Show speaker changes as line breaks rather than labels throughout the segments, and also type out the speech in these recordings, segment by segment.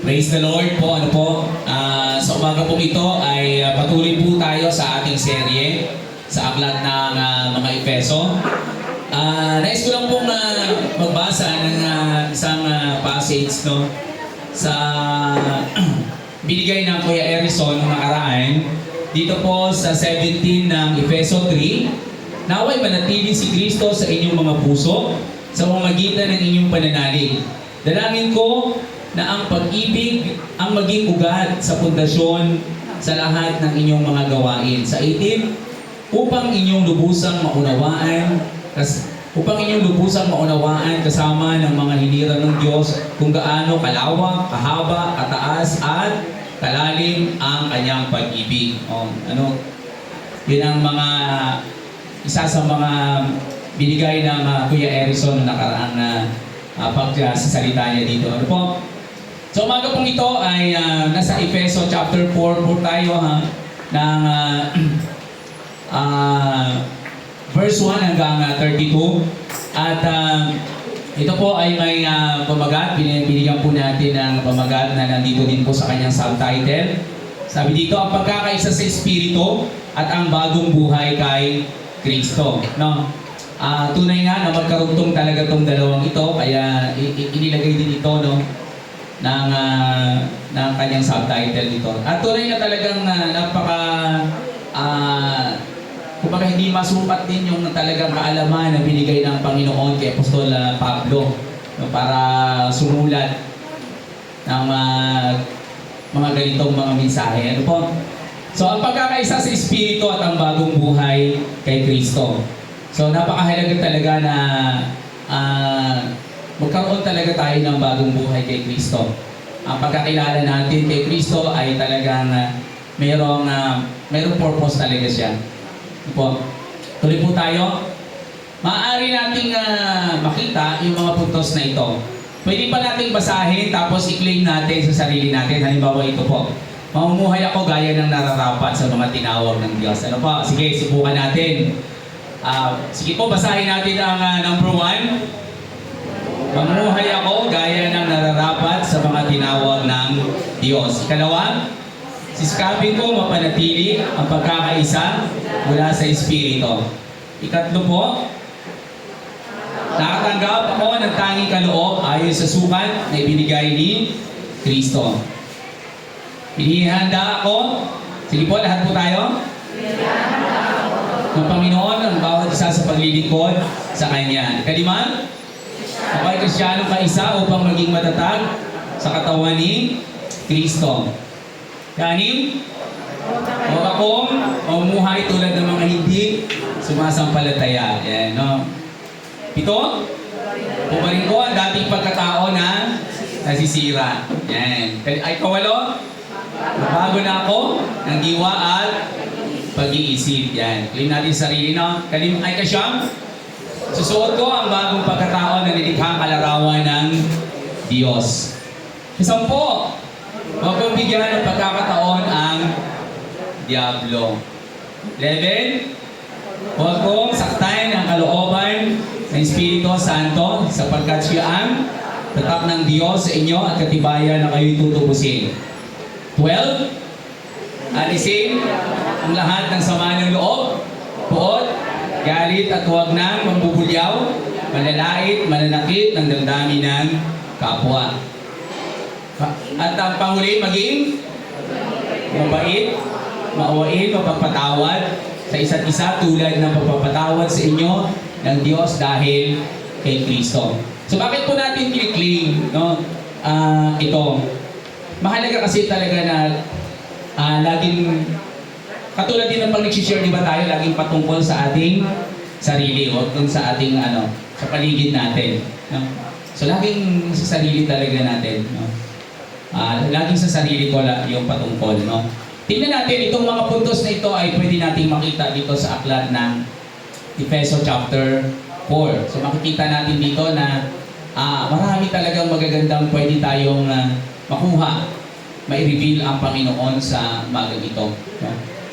Praise the Lord po. Sa umaga po ito ay patuloy po tayo sa ating serye sa aklat ng mga Efeso. Nais ko lang pong magbasa ng isang passage sa binigay ng Kuya Erison noong nakaraan. Dito po sa 17 ng Efeso 3, naway manatili si Kristo sa inyong mga puso sa pamamagitan ng inyong pananalig. Dalangin ko na ang pag-ibig ang maging ugat sa pundasyon sa lahat ng inyong mga gawain. Sa 18, upang inyong lubusang maunawaan kasama ng mga hinirang ng Diyos kung gaano kalawak, kahaba, kataas at kalalim ang kanyang pag-ibig. Yun ang isa sa mga binigay ng Kuya Erison na nakaraang sa salita niya dito. So umaga pong ito ay nasa Efeso chapter 4 po tayo ng verse 1 hanggang 32. At ito po ay may pamagat, binigyan po natin ng pamagat na nandito din po sa kanyang subtitle. Sabi dito, ang pagkakaisa sa Espiritu at ang bagong buhay kay Kristo. Tunay nga na magkarugtong talaga itong dalawang ito, kaya inilagay din ito ng kanyang subtitle dito. At tunay na talagang kumbaga hindi masukat din yung talagang kaalaman na binigay ng Panginoon kay Apostol Pablo para sumulat ng mga ganitong mga mensahe. So ang pagkakaisa sa Espiritu at ang bagong buhay kay Kristo. So napakahalaga talaga na magkaroon talaga tayo ng bagong buhay kay Kristo. Ang pagkakilala natin kay Kristo ay talagang mayroong purpose talaga siya. Tuloy po tayo. Maaari nating makita yung mga puntos na ito. Pwede pa nating basahin tapos i-claim natin sa sarili natin. Halimbawa ito po. Mamumuhay ako gaya ng nararapat sa mga tinawag ng Diyos. Sige, subukan natin. Sige po, basahin natin ang number 1. Mamumuhay ako gaya ng nararapat sa mga tinawag ng Diyos. Ikalawa, sisikapin ko mapanatili ang pagkakaisa mula sa Espiritu. Ikatlo po, nakatanggap ako ng tanging kaloob ayon sa sukat na ibinigay ni Kristo. Pinihanda ako, sige po, lahat po tayo, ng Panginoon ang bawat isa sa paglilingkod sa Kanya. Kalima, ako ay Kristiyano kaisa upang maging matatag sa katawan ni Kristo. Kanim, huwag akong mamumuhay tulad ng mga hindi sumasampalataya. Yan, Pito, pumarin ko ang dating pagkatao na nasisira. Yan. Ay, kawalo, nabago na ako ng diwa at pag-iisip. Yan. Claim natin sarili Kalim ay kasyam, susuot ko ang bagong pagkatao na nilikhang kalarawan ng Diyos. 10, huwag kong bigyan ng pagkakataon ang Diablo. 11, huwag kong saktayin ang kalooban ng Espiritu Santo sapagkat siya ang tatak ng Diyos sa inyo at katibayan na kayo'y tutubusin. 12, alisin ang lahat ng sama ng loob, puot, galit at huwag nang mambubulyaw, malalait, mananakit ng damdamin ng kapwa. At ang panghuli, maging mabait, maawain, mapagpatawad sa isa't isa tulad ng pagpapatawad sa inyo ng Diyos dahil kay Kristo. So bakit po natin i-claim ito? Mahalaga kasi talaga na laging katulad din ng pag-share, di ba tayo laging patungkol sa ating sarili o dun sa ating sa paligid natin. So laging sa sarili talaga natin. Laging sa sarili ko yung patungkol. Tingnan natin, itong mga puntos na ito ay pwede nating makita dito sa aklat ng Efeso chapter 4. So makikita natin dito na marami talagang magagandang pwede tayong makuha, mai-reveal ang Panginoon sa umagang ito.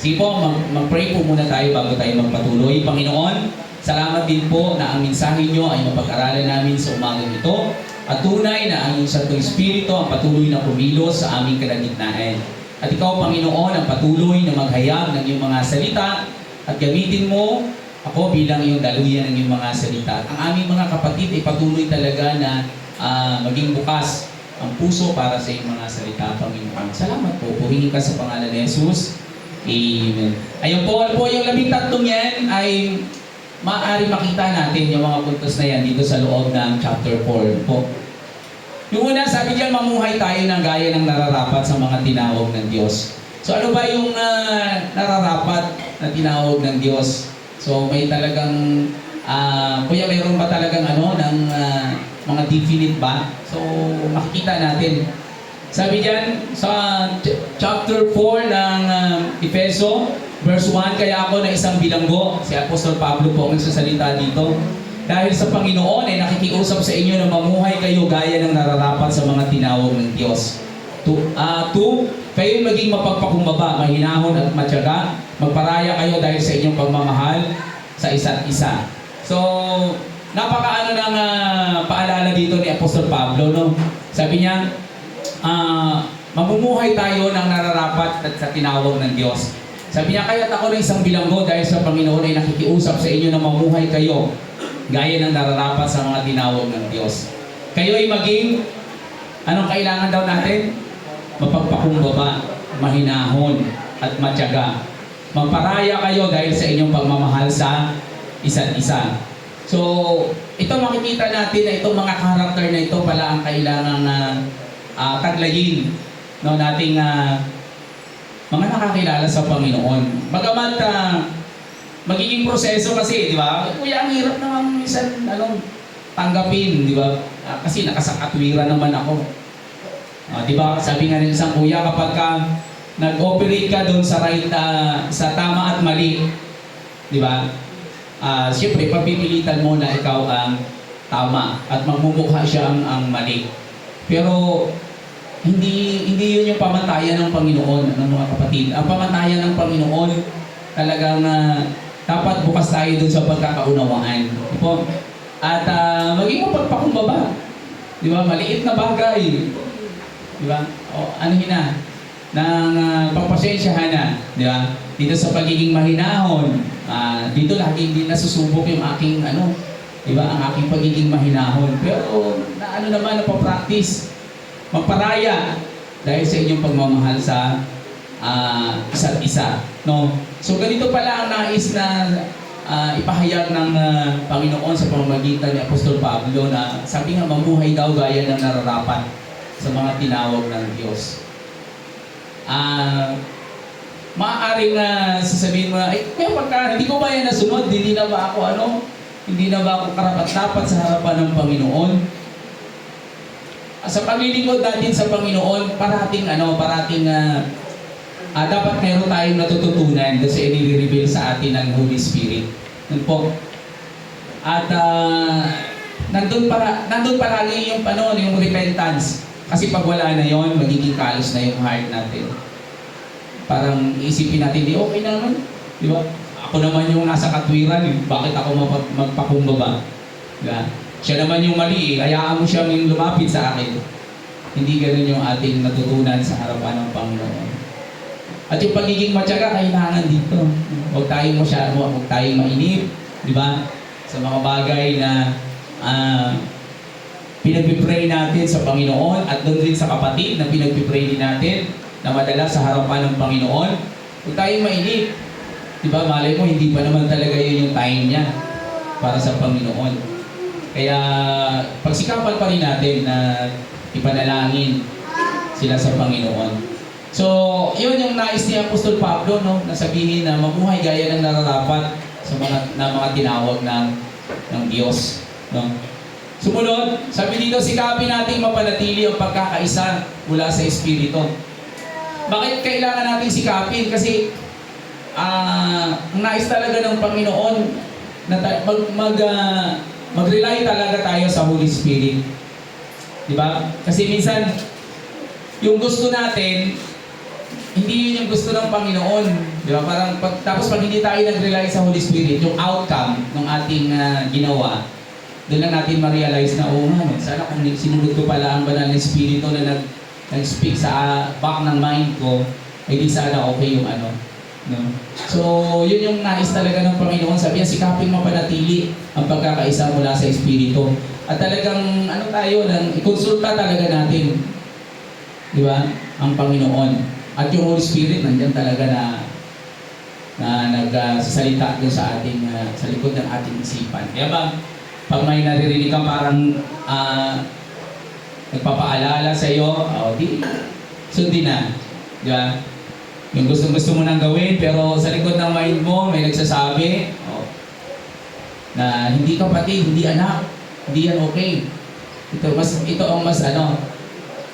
Sige po, mag-pray po muna tayo bago tayo magpatuloy. Panginoon, salamat din po na ang mensahe nyo ay mapag-aralan namin sa umagang ito. At tunay na ang iyong Santong Espiritu ang patuloy na kumilos sa aming kalagitnaan. At ikaw, Panginoon, ang patuloy na maghayag ng iyong mga salita at gamitin mo ako bilang iyong daluyan ng iyong mga salita. At ang aming mga kapatid ay patuloy talaga na maging bukas ang puso para sa iyong mga salita, Panginoon. Salamat po. Puhingi ka sa pangalan ni Jesus. Amen. Ayun po, yung 13 yan ay maaari makita natin yung mga puntos na yan dito sa loob ng chapter 4 po. Yung una, sabi diyan, mamuhay tayo ng gaya ng nararapat sa mga tinawag ng Diyos. So ano ba yung nararapat na tinawag ng Diyos? So may talagang, kuya mayroon ba talagang ng mga definite ba? So makikita natin. Sabi diyan sa chapter 4 ng Efeso, verse 1, kaya ako na isang bilanggo, si Apostol Pablo po ang nagsasalita dito. Dahil sa Panginoon ay nakikiusap sa inyo na mamuhay kayo gaya ng nararapat sa mga tinawag ng Diyos. 2, kayo maging mapagpakumbaba, mahinahon at matyaga, magparaya kayo dahil sa inyong pagmamahal sa isa't isa. So, napakaano ng paalala dito ni Apostol Pablo, no? Sabi niya, mamumuhay tayo ng nararapat at sa tinawag ng Diyos. Sabi niya, kaya't ako na isang bilanggo dahil sa Panginoon ay nakikiusap sa inyo na mamuhay kayo gaya ng nararapat sa mga tinawag ng Diyos. Kayo ay maging, anong kailangan daw natin? Mapagpakumbaba, mahinahon, at matyaga. Magparaya kayo dahil sa inyong pagmamahal sa isa't isa. So, ito makikita natin na itong mga karakter na ito pala ang kailangan taglayin, no, nating mga nakakilala sa Panginoon. Bagamat magiging proseso kasi, di ba? Kuya, ang hirap naman minsan tanggapin, di ba? Kasi nakasakatwira naman ako. Di ba? Sabi nga ng isang kuya, kapag nag-operate ka doon sa right, sa tama at mali, di ba? Siyempre, pagpipilitan mo na ikaw ang tama at magmumukha siya ang mali. Pero hindi yun yung pamantayan ng Panginoon, ng mga kapatid. Ang pamantayan ng Panginoon talagang dapat bukas tayo dun sa pagkakaunawaan. Diba? At maging mapagpakumbaba. Di ba? Maliit na bagay. Di ba? O anuhin na. Nang pagpasensyahan na. Di ba? Dito sa pagiging mahinahon. Dito lagi hindi nasusubok yung aking di ba? Ang aking pagiging mahinahon. Pero naman napapractice. Magparaya dahil sa inyong pagmamahal sa isa't isa. No? So ganito pala ang nais na ipahayag ng Panginoon sa pamamagitan ni Apostol Pablo na sabi nga mamuhay daw gaya ng nararapat sa mga tinawag ng Diyos. Maaaring sasabihin mo na, kaya pagka hindi ko ba yan nasunod, hindi na ba ako karapat-dapat sa harapan ng Panginoon? Sa paglilingkod natin sa Panginoon, parating dapat meron tayong natututunan kasi i-reveal sa atin ng Holy Spirit. Yun po. At nandun palagi yung repentance. Kasi pag wala na yon, magiging kalos na yung heart natin. Parang isipin natin, di okay naman. Di ba? Ako naman yung nasa katwiran, bakit ako magpakumbaba? Diba? Siya naman yung mali, hayaan mo siyang lumapit sa akin. Hindi ganun yung ating natutunan sa harapan ng Panginoon. At yung pagiging matyaga, kailangan dito. Huwag tayong mainip, di ba? Sa mga bagay na pinagpipray natin sa Panginoon at doon rin sa kapatid na pinagpipray din natin na madalas sa harapan ng Panginoon. Huwag tayong mainip. Di ba? Malay mo, hindi pa naman talaga yun yung time niya para sa Panginoon. Kaya pagsikapan pa rin natin na ipanalangin sila sa Panginoon. So, yun yung nais ni Apostol Pablo, no? Na sabihin na mamuhay gaya ng nararapat sa mga tinawag ng Diyos. No? Sumunod, sabi dito, sikapin natin mapanatili ang pagkakaisa mula sa Espiritu. Bakit kailangan natin sikapin? Kasi ang nais talaga ng Panginoon na mag-rely talaga tayo sa Holy Spirit. Diba? Kasi minsan, yung gusto natin, hindi yun yung gusto ng Panginoon. Diba? Tapos pag hindi tayo nag-rely sa Holy Spirit, yung outcome ng ating ginawa, doon lang natin ma-realize na, oo nga, no, sana kung sinunod ko pala ang banal na Espiritu na nag-speak sa back ng mind ko, ay di sana okay yung ano. No? So, yun yung nais talaga ng Panginoon. Sabi niya, sikaping mapanatili ang pagkakaisa mula sa Espiritu. At talagang, ano tayo, ikonsulta talaga natin. Di ba? Ang Panginoon. At yung Holy Spirit, nandyan talaga na nagsasalita doon sa ating, sa likod ng ating isipan. Kaya ba, pag may naririnig kang parang nagpapaalala sa iyo, di, sundin na. Di ba? Yung gusto mo nang gawin, pero sa likod ng mind mo, may nagsasabi, na hindi kapatid, hindi anak, hindi yan okay. Ito ang mas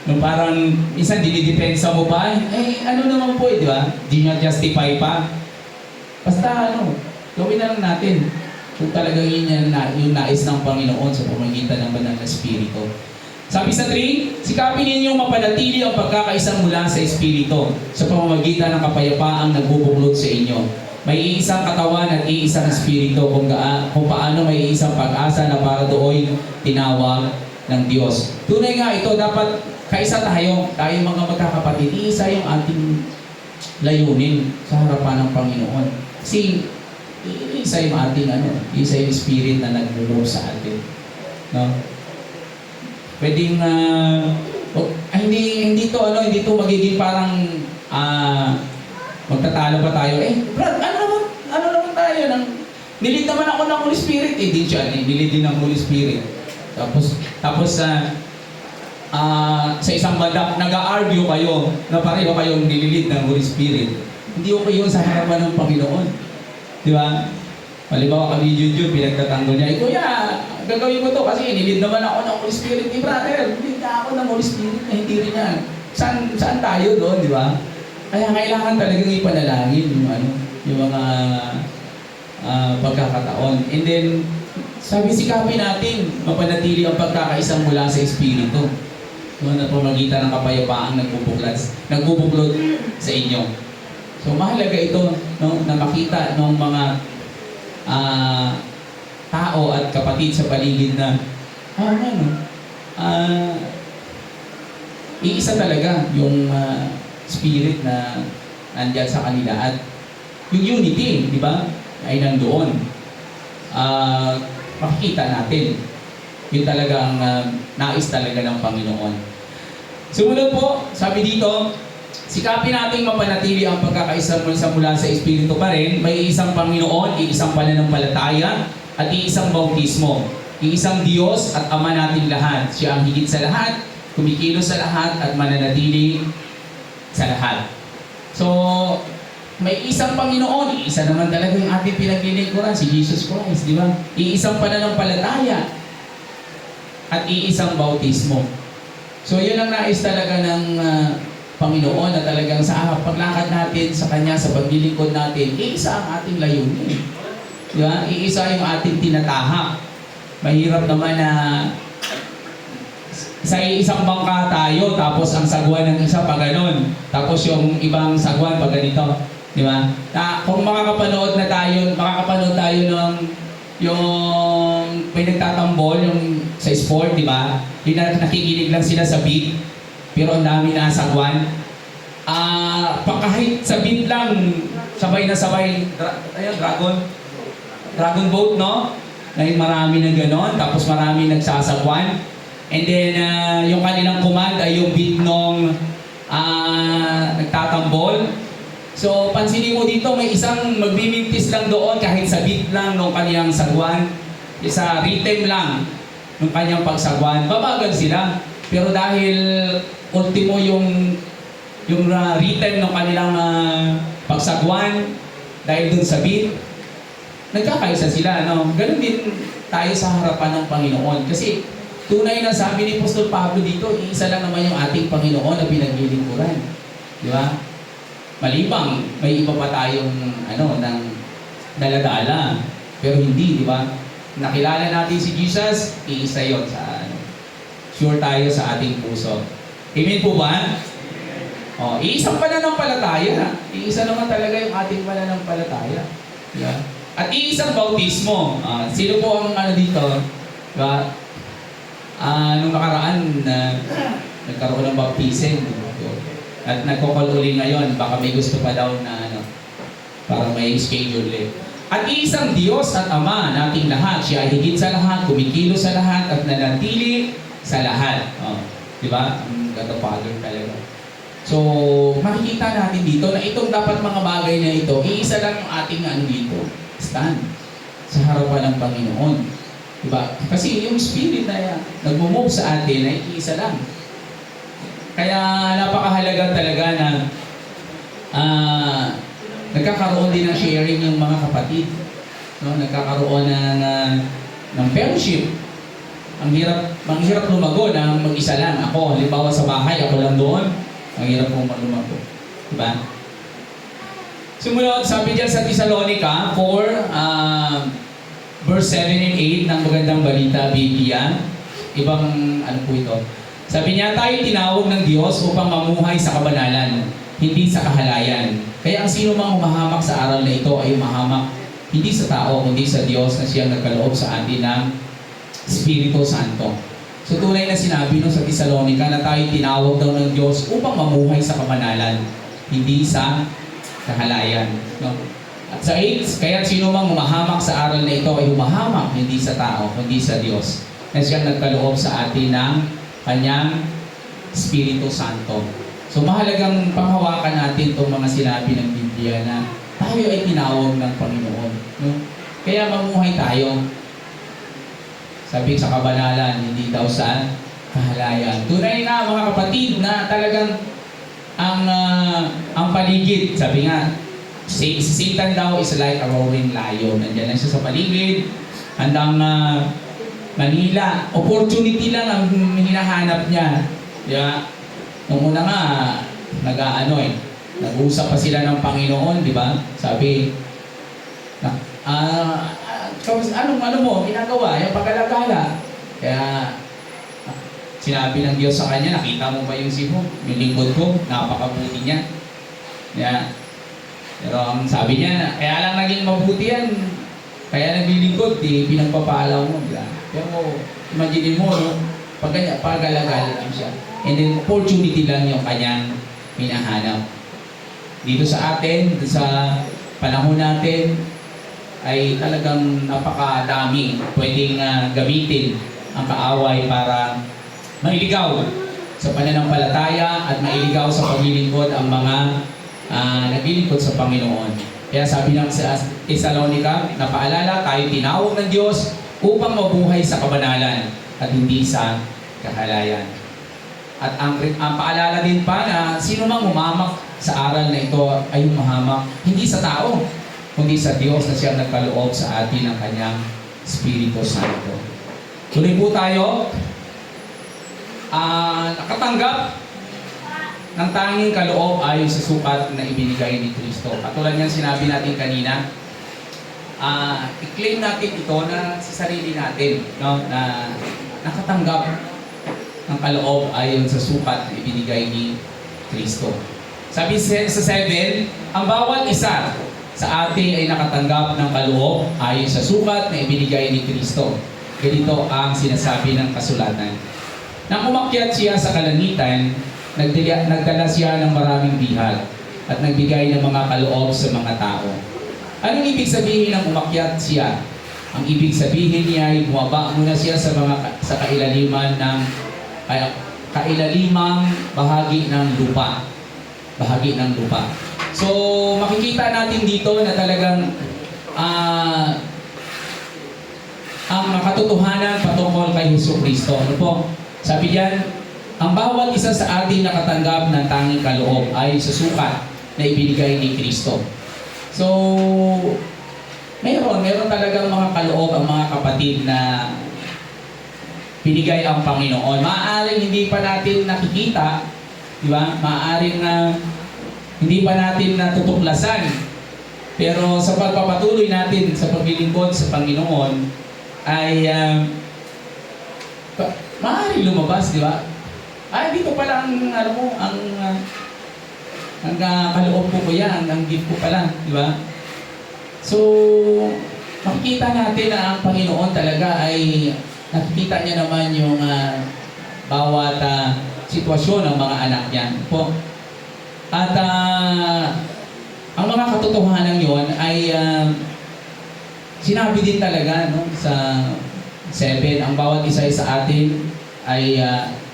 nung parang, minsan dinidepensa mo pa, ano naman po di ba? Di nyo justify pa. Basta gawin na lang natin. Kung talagang yun yung nais ng Panginoon sa pamamagitan ng Banal na Espiritu. Sabi sa 3, sikapin ninyong mapanatili ang pagkakaisang mula sa Espiritu sa pamamagitan ng kapayapaang nagbubuklod sa inyo. May iisang katawan at iisang Espiritu kung paano may iisang pag-asa na para doon tinawag ng Diyos. Tunay nga ito, dapat kaisa tayo mga magkakapatid. Iisa yung ating layunin sa harapan ng Panginoon. Kasi isa yung ating isa yung Spirit na nagmumove sa atin. No? Pwedeng hindi to magiging parang magtatalo pa tayo. Brad, ano naman tayo nilid naman ako ng Holy Spirit. Di siya, nilid din ng Holy Spirit. Tapos sa isang banda, nag-a-argue kayo na pareho kayong nililid ng Holy Spirit. Hindi okay yun sa harapan ng Panginoon. Di ba? Halimbawa kami YouTube, pinagtatanggol niya, Kuya, gagawin mo to kasi nilid naman ako ng Holy Spirit. Brother, nilid na ako ng Holy Spirit na hindi rin yan. Saan tayo doon, di ba? Kaya kailangan talagang ipanalangin yung mga pagkakataon. And then, sikapin natin, mapanatili ang pagkakaisang mula sa Espiritu. Na pamagitan ng kapayapaang nagbubuklod sa inyo. So, mahalaga ito, na makita ng mga tao at kapatid sa paligid na iisa talaga yung spirit na nandyan sa kanila at yung unity, di ba, ay nandoon. Makikita natin yun talaga ang nais talaga ng Panginoon. Sumunod po, sabi dito, sikapin nating mapanatili ang pagkakaisa mula sa Espiritu pa rin. May isang Panginoon, iisang pananampalataya, at iisang bautismo. Iisang Diyos at Ama natin lahat. Siya ang higit sa lahat, kumikilos sa lahat, at mananatili sa lahat. So, may isang Panginoon, iisa naman talaga yung ating pinaglilingkuran, si Jesus Christ, di ba? Iisang pananampalataya, at iisang bautismo. So, yun ang nais talaga ng Panginoon na talagang sa paglakad natin sa Kanya, sa paglilingkod natin, iisa ang ating layunin. Di ba? Iisa yung ating tinatahak. Mahirap naman na sa isang bangka tayo, tapos ang sagwan ng isa pa ganon. Tapos yung ibang sagwan pa ganito. Di ba? Kung makakapanood tayo ng yung may nagtatambol yung sa sport, di ba? Yung nakikinig lang sila sa beat, pero ang dami na sagwan. Kahit sa beat lang, sabay na sabay, dragon boat, no? Ngayon marami na ganon, tapos marami nagsasagwan. And then, yung kanilang command ay yung beat nung nagtatambol. So, pansinin mo dito, may isang magbimintis lang doon kahit sa beat lang nung kanyang sagwan. Sa rhythm lang nung kanyang pagsagwan. Babagal sila. Pero dahil ultimo yung rhythm ng kanilang pagsagwan, dahil dun sa beat, nagkakaisa sila. Ganun din tayo sa harapan ng Panginoon. Kasi tunay na sabi ni Apostol Pablo dito, iisa lang naman yung ating Panginoon na pinaglilingkuran. Di ba? Malibang, may iba pa tayong ng daladala. Pero hindi, di ba? Nakilala natin si Jesus, iisa yun sure tayo sa ating puso. Amen po ba? Iisang pananampalataya. Iisa naman talaga yung ating pananampalataya. Yeah. At iisang bautismo. Sino po ang dito? Diba? Nung nakaraan, nagkaroon ng baptism. At nagko-call uli ngayon, baka may gusto pa daw na para may schedule ulit. At isang Diyos at Ama nating lahat, siya ay higit sa lahat, kumikilos sa lahat, at nanatili sa lahat. Diba? Ang God the Father talaga. So, makikita natin dito na itong dapat mga bagay na ito, iisa lang yung ating dito, stand sa harapan ng Panginoon. Diba? Kasi yung spirit na nagmumove sa atin ay iisa lang. Kaya napakahalaga talaga na nagkakaroon din ng sharing yung mga kapatid. No? Nagkakaroon ng fellowship. Ang hirap lumago na mag-isa lang. Ako, halimbawa sa bahay, ako lang doon. Ang hirap kong lumago. Diba? Sumunod, sabi dyan sa Thessalonica 4, verse 7 and 8 ng Magandang Balita, Biblia. Ibang, po ito? Sabi niya, tayo tinawag ng Diyos upang mamuhay sa kabanalan, hindi sa kahalayan. Kaya ang sino mang humahamak sa aral na ito ay humahamak hindi sa tao, kundi sa Diyos na siyang nagkaloob sa atin ng Espiritu Santo. So tunay na sinabi sa Thessalonica na tayo tinawag daw ng Diyos upang mamuhay sa kabanalan, hindi sa kahalayan. No? At sa 8, kaya sino mang humahamak sa aral na ito ay humahamak hindi sa tao, kundi sa Diyos na siyang nagkaloob sa atin ng Kanyang Espiritu Santo. So mahalagang panghawakan natin itong mga sinabi ng Biblia na tayo ay tinawag ng Panginoon. No? Kaya mamuhay tayo. Sabi sa kabanalan, hindi daw sa kahalayan. Tunay na mga kapatid na talagang ang paligid, sabi nga, si Satan daw is like a roaring lion. Nandiyan lang siya sa paligid, handang Manila. Opportunity lang ang hinahanap niya. Yeah. Nung una nga, nag-uusap pa sila ng Panginoon, di ba? Sabi, ano mo, ginagawa, yung pagkalagala. Kaya, sinabi ng Diyos sa kanya, nakita mo ba yung sipon? Yung lingkod ko, napakabuti niya. Yeah. Pero ang sabi niya, kaya lang naging mabuti yan. Kaya naglilingkod, pinagpapala mo. Pero imagine mo, pagkalagala lang siya. And then, opportunity lang yung kanyang hinahanap. Dito sa atin, sa panahon natin, ay talagang napakadami pwedeng gamitin ang kaaway para mailigaw sa pananampalataya at mailigaw sa paglilingkod ang mga naglilingkod sa Panginoon. Kaya sabi ng Thessalonica, napaalala, tayo tinawag ng Diyos upang mabuhay sa kabanalan at hindi sa kahalayan. At ang paalala din pa na sino mang humamak sa aral na ito ay humahamak hindi sa tao, kundi sa Diyos na siyang nagkaloob sa atin ng Kanyang Espiritu Santo. Tuloy po tayo. Nakatanggap ng tanging kaloob ayon sa sukat na ibinigay ni Kristo. Katulad niyang sinabi natin kanina, i-claim natin ito na sa sarili natin, no? Na nakatanggap ng kaloob ayon sa sukat na ibinigay ni Kristo. Sabi sa 7, ang bawat isa sa atin ay nakatanggap ng kaloob ayon sa sukat na ibinigay ni Kristo. Ganito ang sinasabi ng kasulatan. Nang umakyat siya sa kalangitan, nagdala siya ng maraming bihag at nagbigay ng mga kaloob sa mga tao. Anong ibig sabihin ng umakyat siya? Ang ibig sabihin niya ay bumaba muna siya sa kailalimang bahagi ng lupa. Bahagi ng lupa. So, makikita natin dito na talagang ang katotohanan patungkol kay Jesucristo. Ano po? Sabi diyan, ang bawat isa sa atin nakatanggap ng tanging kaloob ay sa sukat na ibinigay ni Kristo. So, meron talagang mga kaloob ang mga kapatid na binigay ang Panginoon. Maaaring hindi pa natin nakikita, di ba? Maaaring hindi pa natin natutuklasan. Pero sa pagpapatuloy natin sa paglilingkod sa Panginoon ay maaaring lumabas, di ba? Ay, dito pala ang kaloob ko yan, ang gift ko pala, di ba? So, makikita natin na ang Panginoon talaga ay nakikita niya naman yung bawat sitwasyon ng mga anak niya po. At ang mga katotohanan yon ay sinabi din talaga no, sa 7, ang bawat isa sa atin ay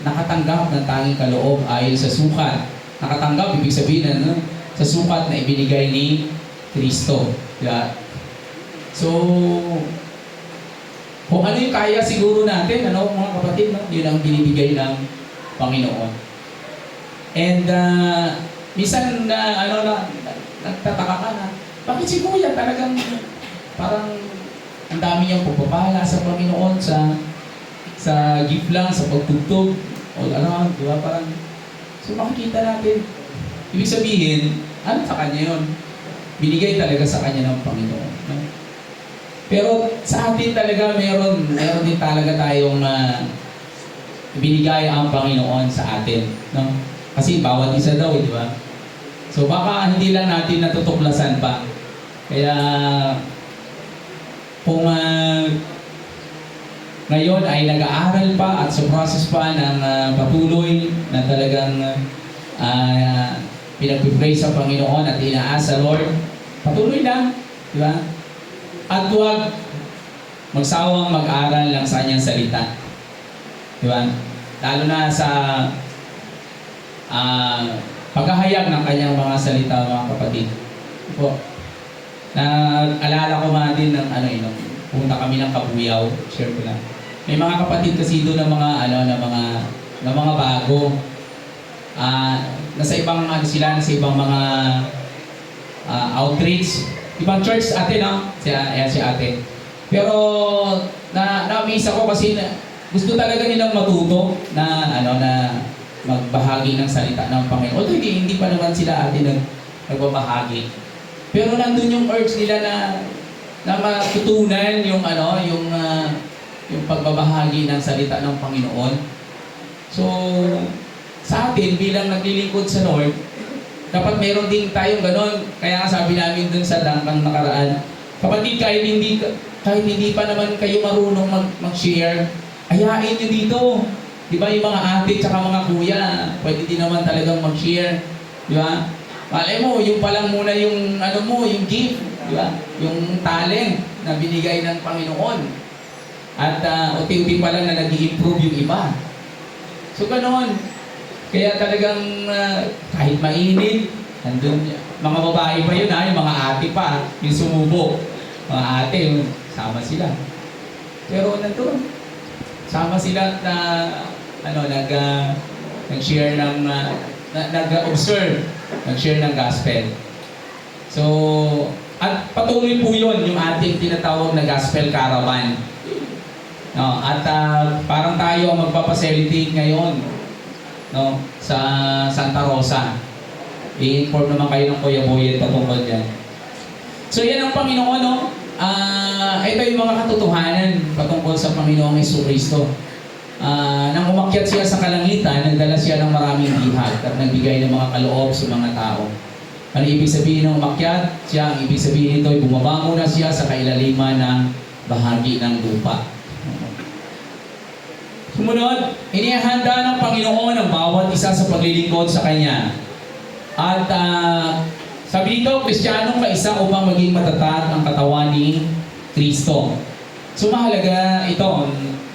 nakatanggap ng tanging kaloob ayon sa sukat. Nakatanggap, ibig sabihin ano, sa sukat na ibinigay ni Kristo. Diba? So, kung ano yung kaya siguro natin, ano mga kapatid, no? Yun ang binibigay ng Panginoon. And minsan nagtataka ka na, bakit si Kuya talagang parang ang dami niyang pagpapala sa Panginoon sa gift lang, sa pagtugtog, all around, di ba? Parang, so makikita natin, ibig sabihin, ano sa kanya yun? Binigay talaga sa kanya ng Panginoon. No? Pero sa atin talaga, meron din talaga tayong binigay ang Panginoon sa atin. No? Kasi bawat isa daw, di ba? So baka hindi lang natin natutuklasan pa. Kaya, kung ngayon ay nag-aaral pa at sa process pa ng patuloy na talagang pinag-pray sa Panginoon at inaasa Lord, patuloy lang, di ba? At huwag magsawang mag-aral ng sa kanyang salita. Di ba? Lalo na sa paghahayag ng kanyang mga salita, mga kapatid. Po. Alala ko mga din ng pumunta kami ng Kabuyaw, share ko lang. May mga kapatid kasi doon ng mga bago. Nasa ibang sila, nasa ibang mga outreach. Ibang church ate, no? Si ate. Pero na-amaze ako kasi gusto talaga nilang matuto na magbahagi ng salita ng Panginoon. Although hindi pa naman sila ate nagbabahagi. Pero nandun yung urge nila na matutunan yung pagbabahagi ng salita ng Panginoon. So, sa atin bilang naglilingkod sa Lord, dapat meron din tayong ganon. Kaya nga sabi namin dun sa dangkang nakaraan, kapatid, kahit hindi pa naman kayo marunong mag-share, ayain nyo dito. Di ba yung mga ate at mga kuya, pwede din naman talagang mag-share. Di ba? Malay mo, yung palang muna yung yung gift, di ba? Yung talent na binigay ng Panginoon. At unti-unti pa lang na nag-i-improve yung iba. So ganoon. Kaya talagang kahit mainit, nandun, mga babae pa yun yung mga ate pa, yung sumubo. Mga ate, sama sila. Pero nandun, sama sila na nag-share ng nag-observe, nag-share ng gospel. So, at patuloy po yun, yung ating tinatawag na gospel caravan. No, at parang tayo ang magpapacelitate ngayon, no, sa Santa Rosa. I-inform naman kayo ng Kuya Boyet patungkol dyan. So yan ang Panginoon, no? Ito yung mga katotohanan patungkol sa Panginoong Jesucristo. Nang umakyat siya sa kalangitan, nagdala siya ng maraming bihag at nagbigay ng mga kaloob sa mga tao. Ano ibig sabihin ng umakyat siya? Ang ibig sabihin nito ay bumaba muna siya sa kailaliman ng bahagi ng lupa. Sumunod, inihanda ng Panginoon ang bawat isa sa paglilingkod sa Kanya. At sabi dito, Kristiyanong kaisa upang maging matatag ang katawan ni Kristo. So mahalaga ito,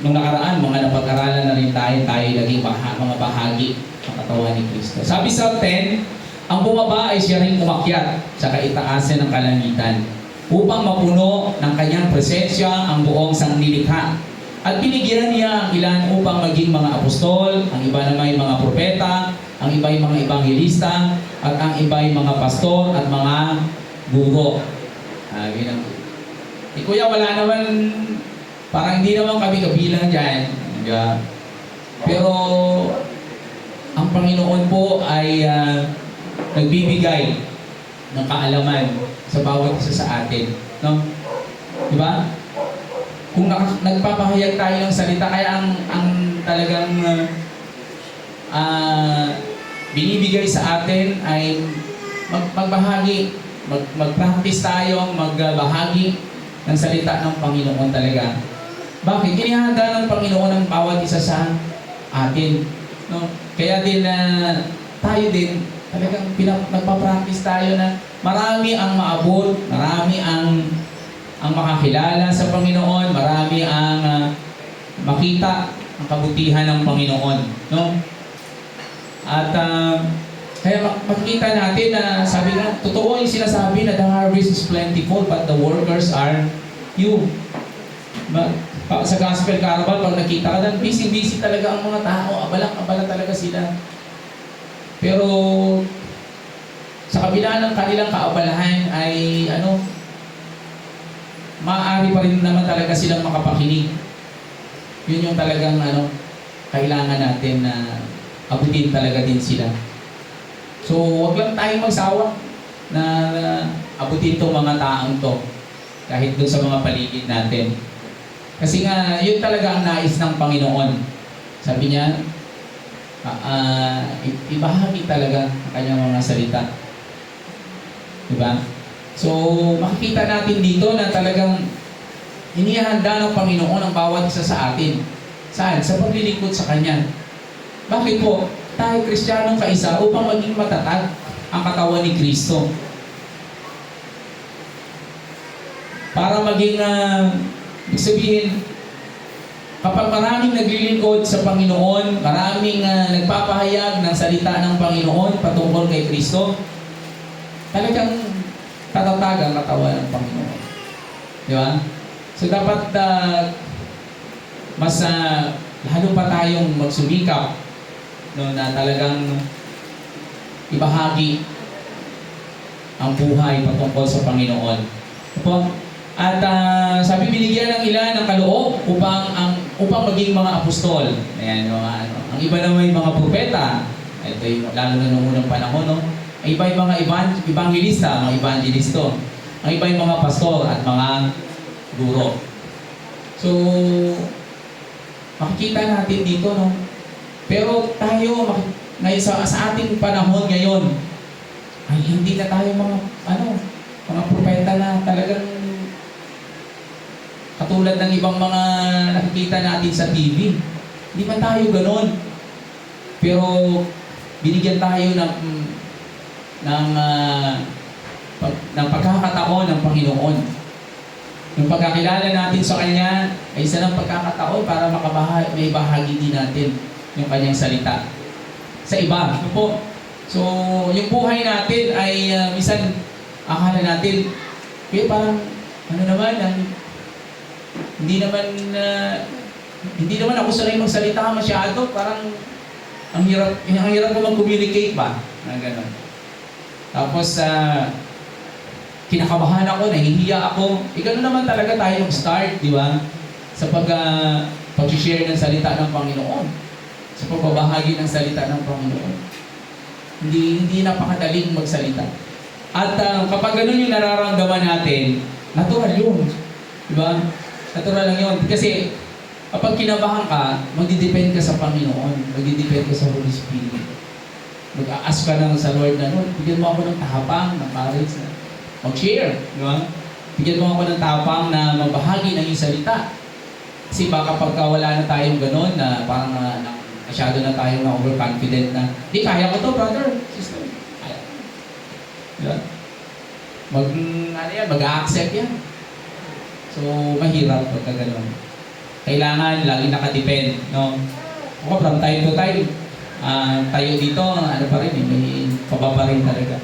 nung nakaraan, mga napag-aralan na rin tayo naging mga bahagi ng katawan ni Kristo. Sabi sa 10, ang bumaba ay siya rin umakyat sa kaitaasan ng kalangitan upang mapuno ng kanyang presensya ang buong sanglilikha. At binigyan niya ang ilan upang maging mga apostol, ang iba naman ay mga propeta, ang iba ay mga ebanghelista, at ang iba ay mga pastor at mga guro. Kuya, wala naman, parang hindi naman kami kabilang dyan. Pero, ang Panginoon po ay nagbibigay ng kaalaman sa bawat isa sa atin. No? Diba? Kung nagpapahayag tayo ng salita, kaya ang talagang binibigay sa atin ay magbahagi, mag-practice tayo, magbahagi ng salita ng Panginoon talaga. Bakit? Inihanda ng Panginoon ang bawat isa sa atin. No? Kaya din tayo din, talagang nagpa-practice tayo na marami ang maabot, marami ang makakilala sa Panginoon, marami ang makita ang kabutihan ng Panginoon. No? At kaya makikita natin na sabi nga, totoo yung sinasabi na the harvest is plentiful but the workers are few. Sa gospel carnival, pag nakita ka doon, busy-busy talaga ang mga tao, abalang-abala talaga sila. Pero sa kabila ng kanilang kaabalahan ay maaari pa rin naman talaga silang makapakinig. Yun yung talagang kailangan natin na abutin talaga din sila. So, wag lang tayong magsawa na abutin itong mga taong to kahit doon sa mga paligid natin. Kasi nga, yun talaga ang nais ng Panginoon. Sabi niya, ibahagi talaga ang kanyang mga salita. Diba? So, makikita natin dito na talagang inihanda ng Panginoon ang bawat isa sa atin. Saan? Sa paglilingkod sa Kanya. Bakit po? Tayo Kristiyanong kaisa upang maging matatag ang katawan ni Kristo. Para maging, ibig sabihin, kapag maraming naglilingkod sa Panginoon, maraming nagpapahayag ng salita ng Panginoon patungkol kay Kristo, talagang tatatag ang katawan ng Panginoon. Di ba? So dapat mas lalo pa tayong magsumikap na talagang ibahagi ang buhay patungkol sa Panginoon. At sabi, binigyan ng ilan ng kaloob upang maging mga apostol. Ayan, ang iba naman yung mga propeta. Ito yung lalo na nung unang panahon, no? Ang iba yung mga evangelista, mga evangelisto. Ang iba yung mga pastor at mga guro. So, makikita natin dito, no? Pero tayo, ngayon sa ating panahon ngayon, ay hindi na tayo mga propeta na talagang katulad ng ibang mga nakikita natin sa TV. Hindi man tayo ganon. Pero binigyan tayo ng pagkakataon ng Panginoon. Yung pagkakilala natin sa Kanya ay isa ng pagkakataon para may bahagi din natin yung Kanyang salita sa iba. Ano po? So, yung buhay natin ay minsan akala natin, parang hindi naman ako sanay magsalita masyado, parang ang hirap ko mag-communicate ba? Ganun. Tapos, kinakabahan ako, nahihiya ako. Gano'n naman talaga tayo mag-start, di ba? Sa pag-share ng salita ng Panginoon. Sa pagbabahagi ng salita ng Panginoon. Hindi napakadaling magsalita. At kapag gano'n yung nararamdaman natin, natural yun. Di ba? Natural lang yun. Kasi kapag kinabahan ka, magdidepend ka sa Panginoon. Magdidepend ka sa Holy Spirit. Mag-a-ask ka lang sa Lord na, Lord, bigyan mo ako ng tahapang, ng courage na mag-share. Di ba? Bigyan mo ako ng tahapang na magbahagi ng iyong salita. Kasi baka pagka wala na tayong gano'n, na parang masyado na tayong overconfident na, di, kaya ko to, brother, sister. Kaya. Diba? Mag-a-accept yan. So, mahirap pagka gano'n. Kailangan lagi nakadepend, no? Ako, from time to time, tayo dito, pa rin, may pababa rin talaga.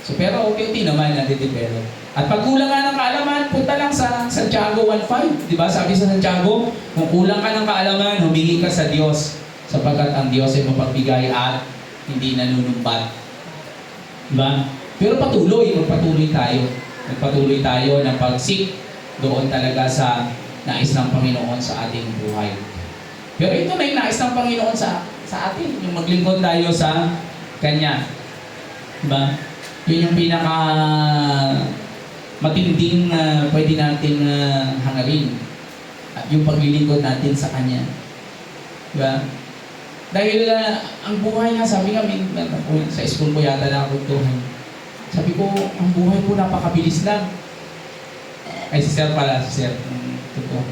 So, pero okay naman, nade-develop. At pag kulang ka ng kaalaman, punta lang sa Santiago 1:5. Diba? Sabi sa Santiago, kung kulang ka ng kaalaman, humingi ka sa Diyos. Sapagkat ang Diyos ay mapagbigay at hindi nanunumbat. Diba? Pero magpatuloy tayo. Magpatuloy tayo ng pag-seek doon talaga sa nais ng Panginoon sa ating buhay. Pero ito na yung nais ng Panginoon sa atin. Yung maglingkod tayo sa Kanya. Diba? Yun yung pinaka matinding pwede natin hangarin. At yung paglilingkod natin sa Kanya. Diba? Dahil ang buhay nga, sabi nga, sa school ko yata na ako ito. Sabi ko, ang buhay po napakabilis lang. Ay, si Sir pala, si Sir. Totoo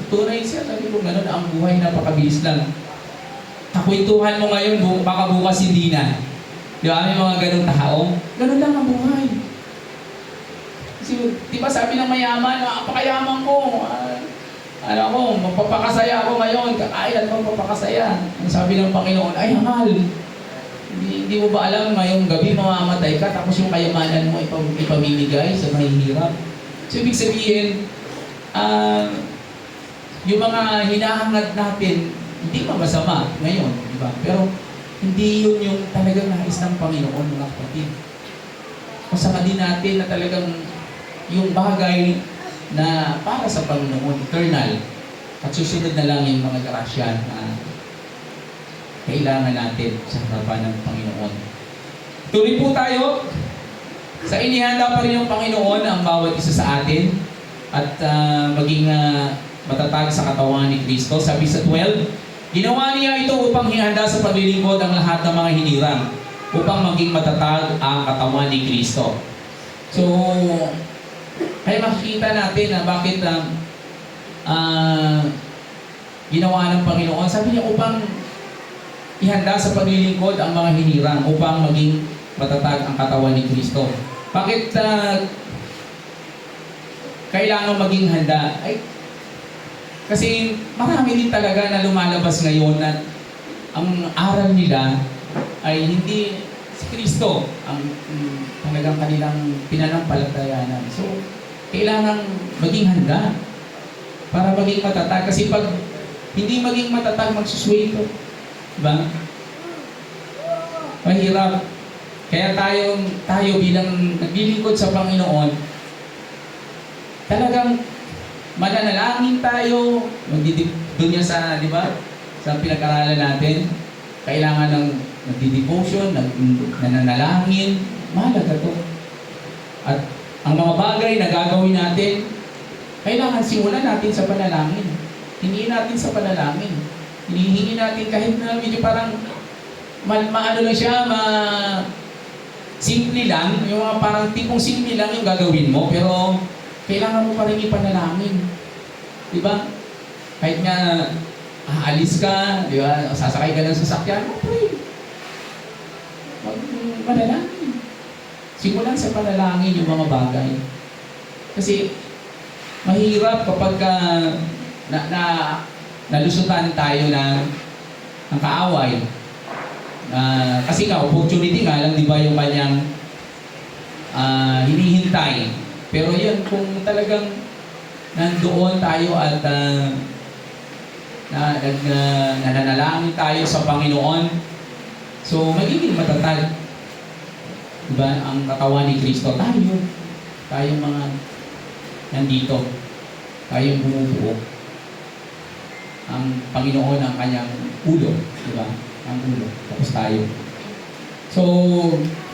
tunay siya. Sabi ko, gano'n ang buhay, napakabilis lang. Kakwentuhan mo ngayon, baka bukas hindi na. Di ba? May mga ganong tao. Ganun lang ang buhay. Kasi, di ba sabi ng mayaman, napakayaman ko. Ano ako, magpapakasaya ako ngayon. Kakain at magpapakasaya. Ang sabi ng Panginoon, ay hangal. Hindi mo ba alam, ngayong gabi mamamatay ka, tapos yung kayamanan mo ipamimigay sa mahihirap. So, ibig sabihin, yung mga hinahangad natin, hindi pa masama ngayon, di ba? Pero, hindi yun yung talagang nais ng Panginoon, mga kapatid. Masama din natin na talagang yung bagay na para sa Panginoon, eternal, at susunod na lang yung mga grasya na kailangan natin sa harapan ng Panginoon. Tuloy po tayo. Sa inihanda pa rin ng Panginoon ang bawat isa sa atin at maging matatag sa katawan ni Kristo. Sabi sa 12, ginawa niya ito upang ihanda sa paglilingkod ang lahat ng mga hinirang upang maging matatag ang katawan ni Kristo. So, kaya makikita natin na bakit ginawa ng Panginoon. Sabi niya upang ihanda sa paglilingkod ang mga hinirang upang maging matatag ang katawan ni Kristo. Bakit kailangan maging handa? Ay, kasi marami din talaga na lumalabas ngayon na ang aral nila ay hindi si Kristo ang talagang kanilang pinanampalatayanan. So, kailangan maging handa para maging matatag. Kasi pag hindi maging matatag, magsusway ko. Diba? Mahirap. Kaya tayo bilang naglilingkod sa Panginoon, talagang mananalangin tayo, doon niya sa, di ba, sa pinag-aralan natin, kailangan ng nagdi-devotion, nananalangin, mahalaga to. At ang mga bagay na gagawin natin, kailangan simulan natin sa panalangin. Hingin natin sa panalangin. Hinihingi natin kahit na medyo parang maano lang siya, simple lang, yung mga parang tipong simple lang yung gagawin mo, pero kailangan mo pa rin ipanalangin. Di ba? Kahit nga aalis ka, di ba? Sasakay ka ng sasakyan, pray. Manalangin. Simulan sa panalangin yung mga bagay. Kasi mahirap kapag nalusutan tayo ng kaaway. Kasi nga, opportunity nga lang, di ba, yung kanyang hinihintay. Pero yun, kung talagang nandoon tayo at nananalangin tayo sa Panginoon, so magiging matatag. Di ba, ang katawan ni Kristo, tayong mga nandito, tayong bumubuo. Ang Panginoon ang kanyang ulo, di ba? Ang ulo, tapos tayo. So,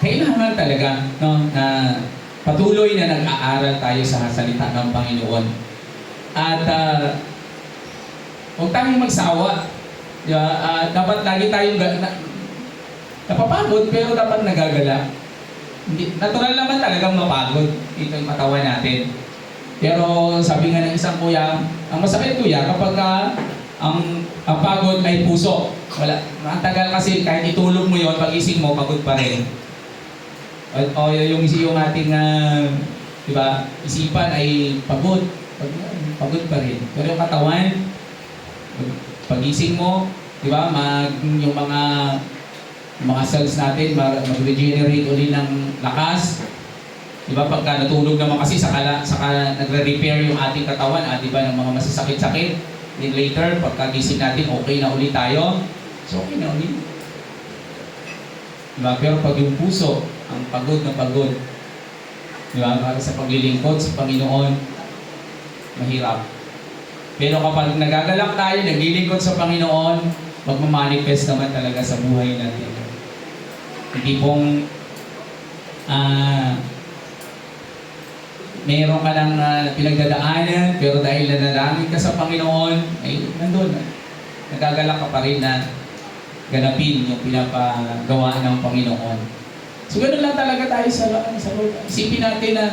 kailangan talaga, no, na patuloy na nag-aaral tayo sa salita ng Panginoon. At huwag tayong magsawa. Di ba? Dapat lagi tayong napapagod, pero dapat nagagala. Natural naman talagang mapagod ito yung katawan natin. Pero sabi nga ng isang kuya, ang masakit kuya kapag ang pagod ay puso. Wala. Ang tagal kasi kahit itulog mo yon, pag-ising mo, pagod pa rin. O yung ating diba, isipan ay pagod. Pagod pa rin. Pero yung katawan, pag-ising mo, diba, yung mga cells natin mag-regenerate ulit ng lakas. Diba, pagka natulog naman kasi saka nagre-repair yung ating katawan, diba, ng mga masasakit-sakit. Then later, pagkagising natin, okay na ulit tayo. So, okay na ulit. Diba? Pero pag yung puso, ang pagod na pagod, diba? Para sa paglilingkod sa Panginoon, mahirap. Pero kapag nagagalak tayo, naglilingkod sa Panginoon, magmamanifest naman talaga sa buhay natin. Hindi pong meron ka ng pinagdadaanan, pero dahil nanalangin ka sa Panginoon, ay nandun. Nagagalak ka pa rin na ganapin yung pinapagawa ng Panginoon. So, ganoon lang talaga tayo sa Lord. Isipin natin na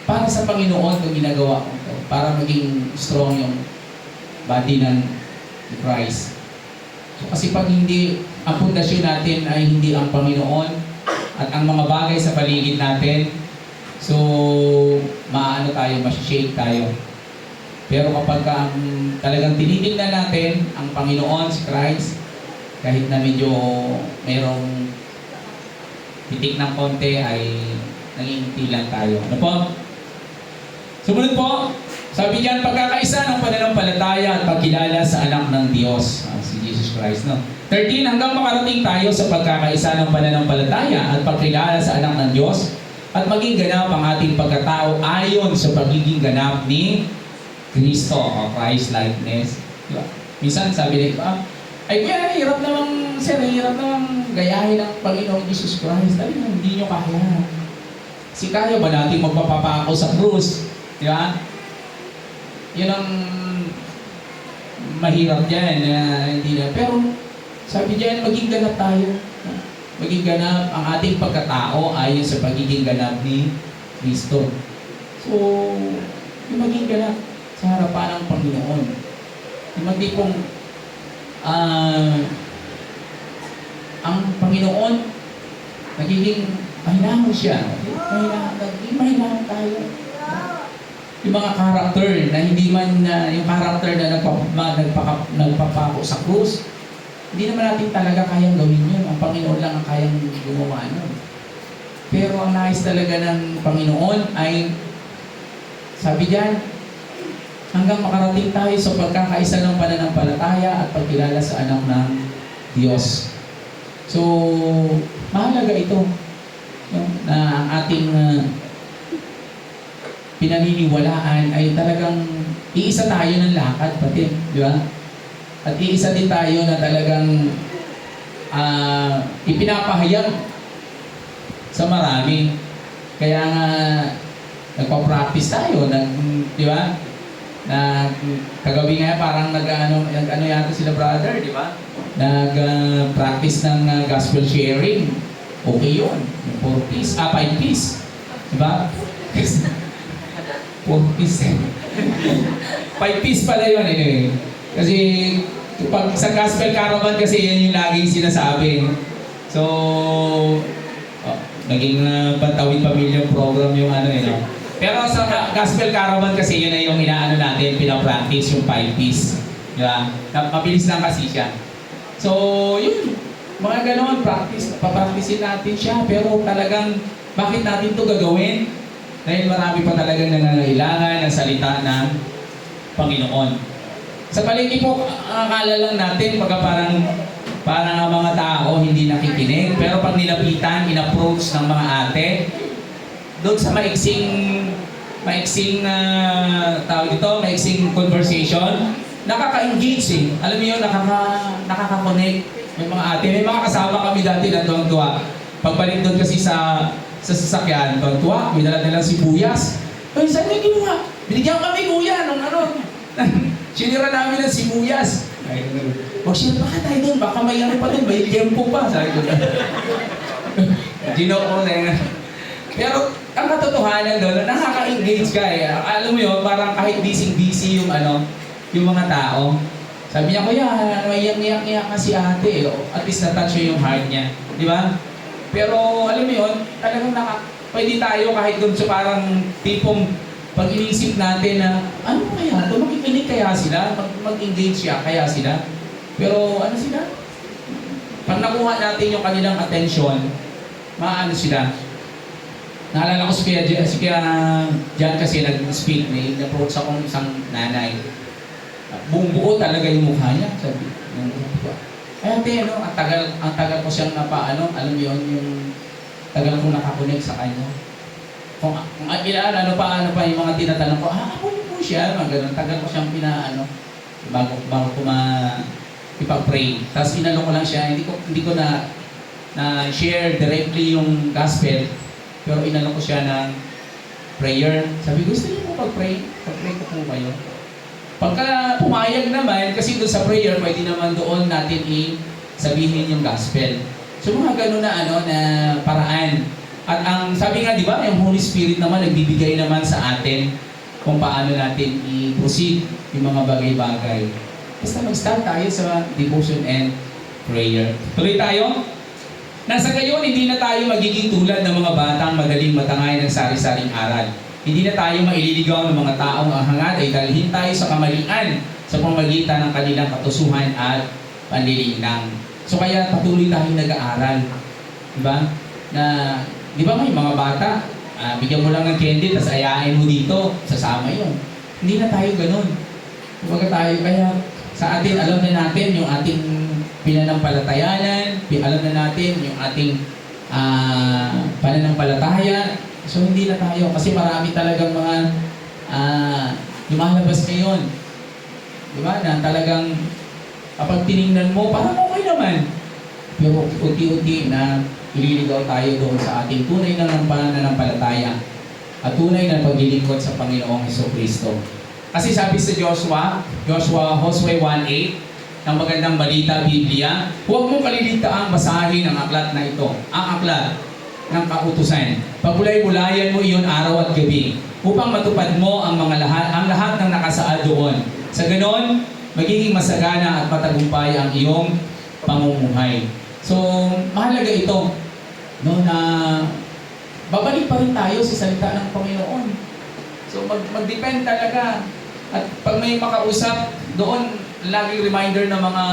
para sa Panginoon itong ginagawa ko ito, para maging strong yung body ng Christ. So, kasi pag hindi, ang pundasyon natin ay hindi ang Panginoon at ang mga bagay sa paligid natin, so maano tayo, masishake tayo. Pero kapag talagang tinitingnan natin ang Panginoon, si Christ, kahit na medyo merong titik ng konti ay nangingiti lang tayo. Ano po? Sumunod po, sabi diyan, pagkakaisa ng pananampalataya at pagkilala sa anak ng Diyos, si Jesus Christ. No? 13, hanggang makarating tayo sa pagkakaisa ng pananampalataya at pagkilala sa anak ng Diyos at maging ganap ang ating pagkatao ayon sa pagiging ganap ni Kristo o Christ-likeness. Diba? Minsan sabi nila, ay kuya, hirap namang, sir, hirap namang gayahin ang Panginoong Jesus Christ. Sabi na, hindi nyo kaya. Si kaya ba natin magpapapako sa krus? Di ba? Yun ang mahirap dyan. Hindi na. Pero, sabi dyan, maging ganap tayo. Maging ganap ang ating pagkatao ayon sa pagiging ganap ni Kristo. So, yung maging ganap sa harapan ng Panginoon. Yung hindi pong ang Panginoon nagiging mahinahon siya. Mahinahon tayo. Yung mga character na hindi man yung character na nagpapako sa krus, hindi naman natin talaga kayang gawin yun. Ang Panginoon lang ang kayang gumawa nun. Pero ang nais talaga ng Panginoon ay, sabi diyan, hanggang makarating tayo sa pagkakaisa ng pananampalataya at pagkilala sa anak ng Diyos. So, mahalaga ito, no? Na ang ating pinaniniwalaan ay talagang iisa tayo ng lakad, pati, di ba? At iisa din tayo na talagang ipinapahayag sa marami. Kaya nga, nagpa-practice tayo, di ba? Na kagabi nga parang nag-ano yata sila brother, di ba? Nag-practice ng gospel sharing. Okay yun. 4 piece, 5 piece. Di ba? 4 piece. 5 piece pala yun anyway. Kasi pag sa gospel caravan kasi yan yung laging sinasabi. So, naging Pantawid Pamilyang program yung ano no? Pero sa gospel caravan kasi yun na yung inaano natin, pinapractice yung 5 piece. Di ba? Mabilis lang kasi siya. So, yun. Mga ganon, papracticein natin siya. Pero talagang, bakit natin to gagawin? Dahil marami pa talagang nangangailangan ng salita ng Panginoon. Sa palagi po, akala lang natin, pagka parang ang mga tao hindi nakikinig. Pero pag nilapitan, in-approach ng mga ate, doon sa maiksing tawag ito, maiksing conversation, nakaka-engage eh. Alam niyo, nakaka-connect. May mga ate, may mga kasama kami dati na tuwang-tuwa. Pagbalik doon kasi sa sasakyan, tuwang-tuwa, may dala nilang sibuyas. Ay, saan niyo ginawa? Binigyan kami kuya nung ano. Sinira namin ng sibuyas. Mag-share pa ka tayo doon, baka may ano pa doon, may liempo pa. Sabi ko na. Gino ko na. Pero ang katotohanan doon, nakaka-engage ka eh. Alam mo yun, parang kahit busy-busy yung yung mga tao. Sabi niya, kuya, may iyak-iyak ka si ate. At least na-touch yung heart niya. Di ba? Pero alam mo yun, talagang pwede tayo kahit doon sa parang tipong pag inisip natin na, ano kaya ito? Makikinig kaya sila? Mag-engage siya kaya sila? Pero ano sila? Pag nakuha natin yung kanilang attention, maano sila? Naalala ko si Kuya Jan kasi nag-speak, may approach akong isang nanay. Buong buo talaga yung mukha niya. Sabi, ay ate, ang tagal ko siyang alam mo yun, yung tagal ko nakakunik sa kanya. Kung ilan, ano pa yung mga tinatanong ko, ako po siya, ganun, tagal ko siyang bago ko ipag-pray. Tapos inalo ko lang siya, hindi ko na share directly yung gospel, pero inalo ko siya ng prayer. Sabi, gusto niyo po pag-pray? Pag-pray ko po kayo. Pagka pumayag naman, kasi doon sa prayer, pwede naman doon natin sabihin yung gospel. So mga gano'n na paraan. At ang sabi nga, di ba, yung Holy Spirit naman nagbibigay naman sa atin kung paano natin i-proceed yung mga bagay-bagay. Basta mag-start tayo sa devotion and prayer. Tuloy tayo. Nasa gayon, hindi na tayo magiging tulad ng mga batang madaling matangay ng sari-saring aral. Hindi na tayo maililigaw ng mga taong ang hangad ay dalhin tayo sa kamalian sa pamamagitan ng kanilang katusuhan at panlilinlang. So kaya patuloy tayong nag-aaral. Diba? Di ba may mga bata, bigyan mo lang ng candy, tapos ayain mo dito, sasama yun. Hindi na tayo ganun. Kumbaga tayo, kaya sa atin, alam na natin yung ating pinanampalatayanan, alam na natin yung ating pananampalataya. So hindi na tayo, kasi marami talagang mga lumalabas ngayon. Di ba? Na talagang kapag tinignan mo, parang okay naman. Pero unti-unti na ililigaw tayo doon sa ating tunay na ng pananampalataya at tunay na paglilingkod sa Panginoong Hesukristo. Kasi sabi sa Joshua 1:8, ng magandang balita, Biblia, huwag mo kaliligtaang basahin ang aklat na ito, ang aklat ng kautusan. Pagulay-gulayan mo iyon araw at gabi, upang matupad mo ang lahat ng nakasaad doon. Sa ganon, magiging masagana at matagumpay ang iyong pamumuhay. So, mahalaga ito, no, na babalik pa rin tayo sa salita ng Panginoon. So, mag-depend talaga. At pag may makausap, doon, laging reminder ng mga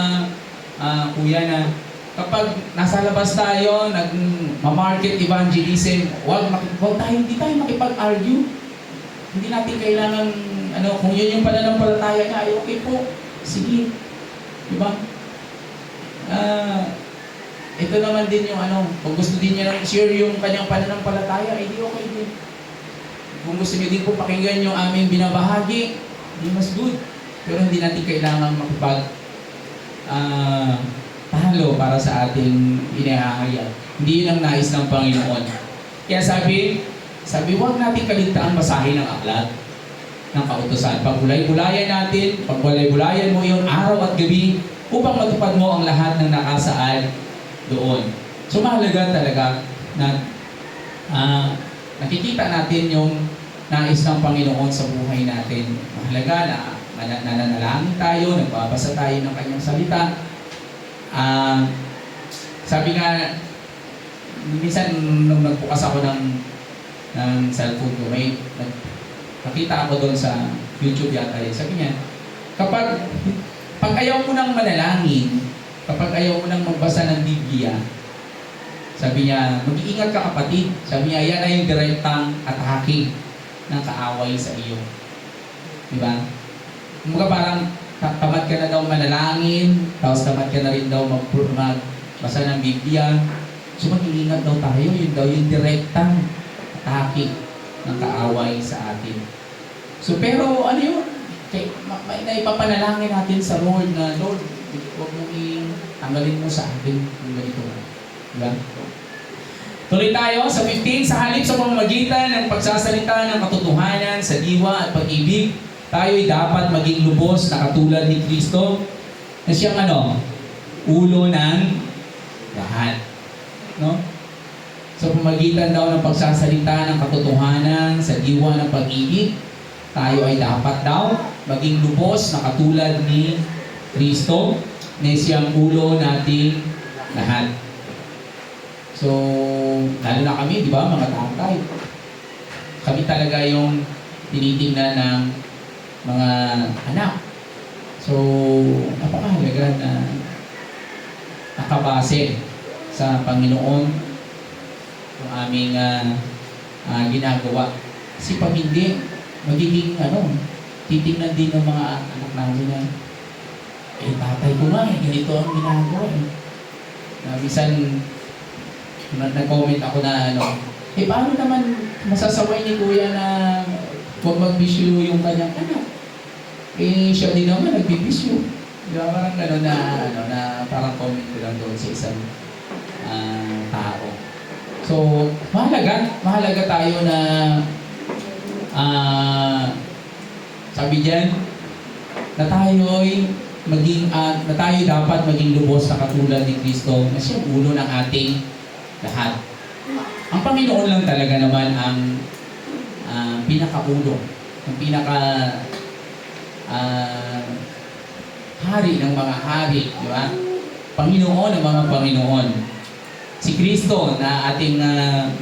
kuya na kapag nasa labas tayo, nag-market evangelism, hindi tayo makipag-argue. Hindi natin kailangan, kung yun yung pananampalataya niya, ay okay po, sige. Diba? Ito naman din yung kung gusto din niya share yung kanyang pananampalataya, ay di okay din. Kung gusto niyo din po pakinggan yung aming binabahagi, di mas good. Pero hindi natin kailangan talo para sa ating inihahayag. Hindi yun ang nais ng Panginoon. Kaya sabi, huwag natin kaligtaang basahin ang aklat ng kautusan. Pagbulay-bulayan natin, pagbulay-bulayan mo yun araw at gabi upang matupad mo ang lahat ng nakasaad doon. So mahalaga talaga na nakikita natin yung nais ng Panginoon sa buhay natin. Mahalaga na nananalangin tayo, nagbabasa tayo ng kanyang salita. Sabi nga, minsan nung nagbukas ako ng cellphone ko, nakita ako doon sa YouTube yata yun. Sabi niya, pag ayaw mo nang manalangin, kapag ayaw mo nang magbasa ng Biblia, sabi niya, mag-iingat ka kapatid. Sabi niya, yan ay yung direktang atake ng kaaway sa iyo. Diba? Kumbaga parang tamad ka na daw manalangin, tapos tamad ka na rin daw magbasa ng Biblia. So mag-iingat daw tayo, yun daw yung direktang atake ng kaaway sa atin. So pero ano yun? Naipapanalangin natin sa Lord na, Lord, huwag mong tanggalin mo sa atin yung ganito. Diba? Tuloy tayo sa 15. Sa halip sa pamamagitan ng pagsasalita ng katotohanan sa diwa at pag-ibig, tayo'y dapat maging lubos na katulad ni Kristo na siyang ulo ng lahat. No? Sa pamamagitan daw ng pagsasalita ng katotohanan sa diwa ng pag-ibig, tayo ay dapat daw maging lubos na katulad ni Kristo na siyang ulo nating lahat. So, lalo na kami, di ba, mga tatay. Kami talaga yung tinitingnan ng mga anak. So, napakahalaga na nakabase sa Panginoon yung aming ginagawa. Kasi pag hindi, magiging titingnan din ng mga anak namin na tatay ko nga ganito ang ginagawa minsan nag-comment ako na paano naman masasaway ni Kuya na huwag magbisyo yung kanyang anak? Siya din naman nagbibisyo. Diba? Parang gano'n na parang comment ko lang doon sa isang tao. So, mahalaga tayo na sabi diyan na tayo'y na tayo dapat maging lubos na katulad ni Kristo na siya ulo ng ating lahat. Ang Panginoon lang talaga naman ang pinakaulo, ang pinaka hari ng mga hari, di ba? Panginoon ng mga Panginoon. Si Kristo na ating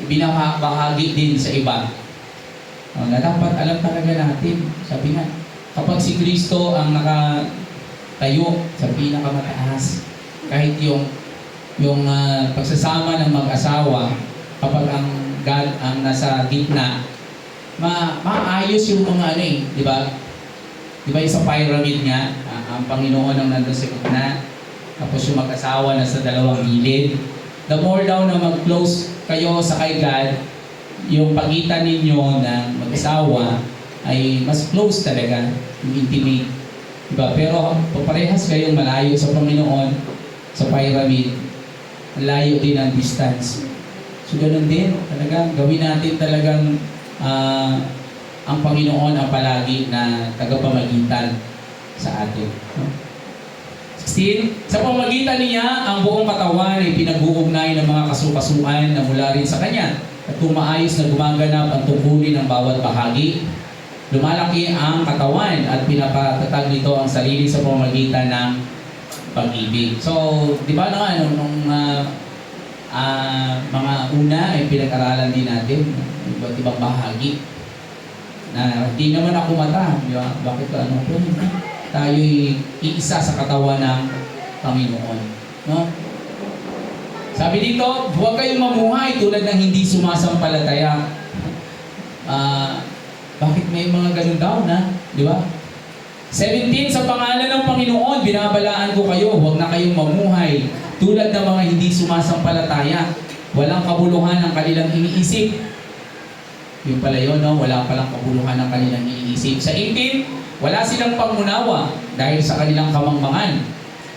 binabahagi din sa iba. Na dapat alam talaga natin. Sabi nga, kapag si Kristo ang nakatayo sa pinakamataas, kahit yung pagsasama ng mag-asawa, kapag ang God ang nasa gitna, maayos yung mga di ba? Di ba yung sa pyramid nga, ang Panginoon ang nandun sa gitna, tapos yung mag-asawa na sa dalawang gilid. The more daw na mag-close kayo sa kay God, yung pagitan ninyo ng mag-asawa ay mas close talaga, yung intimate. Diba? Pero parehas kayong malayo sa Panginoon, sa pyramid, malayo din ang distance. So ganun din, talagang gawin natin talagang ang Panginoon ang palagi na tagapamagitan sa atin. 16. Sa pamagitan niya, ang buong katawan ay pinag-uugnay ng mga kasukasuan na mula rin sa Kanya at tumaayos na gumaganap ang tungkulin ng bawat bahagi. Lumalaki ang katawan at pinapatatag nito ang sarili sa pamagitan ng pag-ibig. So, di ba nung mga una ay pinag-aralan din natin iba't ibang bahagi na hindi naman ako mata, di ba? Bakit ko tayo'y iisa sa katawan ng Panginoon. No? Sabi dito, huwag kayong mamuhay tulad ng hindi sumasampalataya. Bakit may mga ganun daw na? Di ba? 17, sa pangalan ng Panginoon, binabalaan ko kayo, huwag na kayong mamuhay tulad ng mga hindi sumasampalataya. Walang kabuluhan ang kanilang iniisip. Yung pala yun, no? Wala palang kabuluhan ang kanilang iniisip. Sa 18, wala silang pangunawa dahil sa kanilang kamangmangan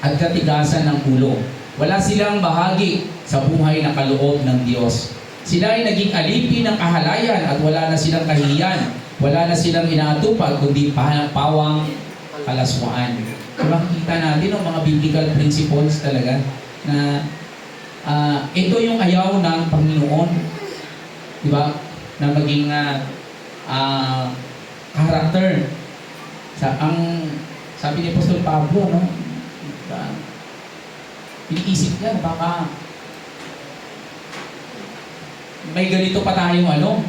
at katigasan ng ulo. Wala silang bahagi sa buhay na kaloob ng Diyos. Sila ay naging alipin ng kahalayan at wala na silang kahihiyan. Wala na silang inaatupag kundi pawang kalaswaan. So makikita natin ang mga biblical principles talaga na ito yung ayaw ng Panginoon. Di ba? Na maging character. Sabi ni Apostol Pablo, no? Iniisip niya, baka may ganito pa tayong no?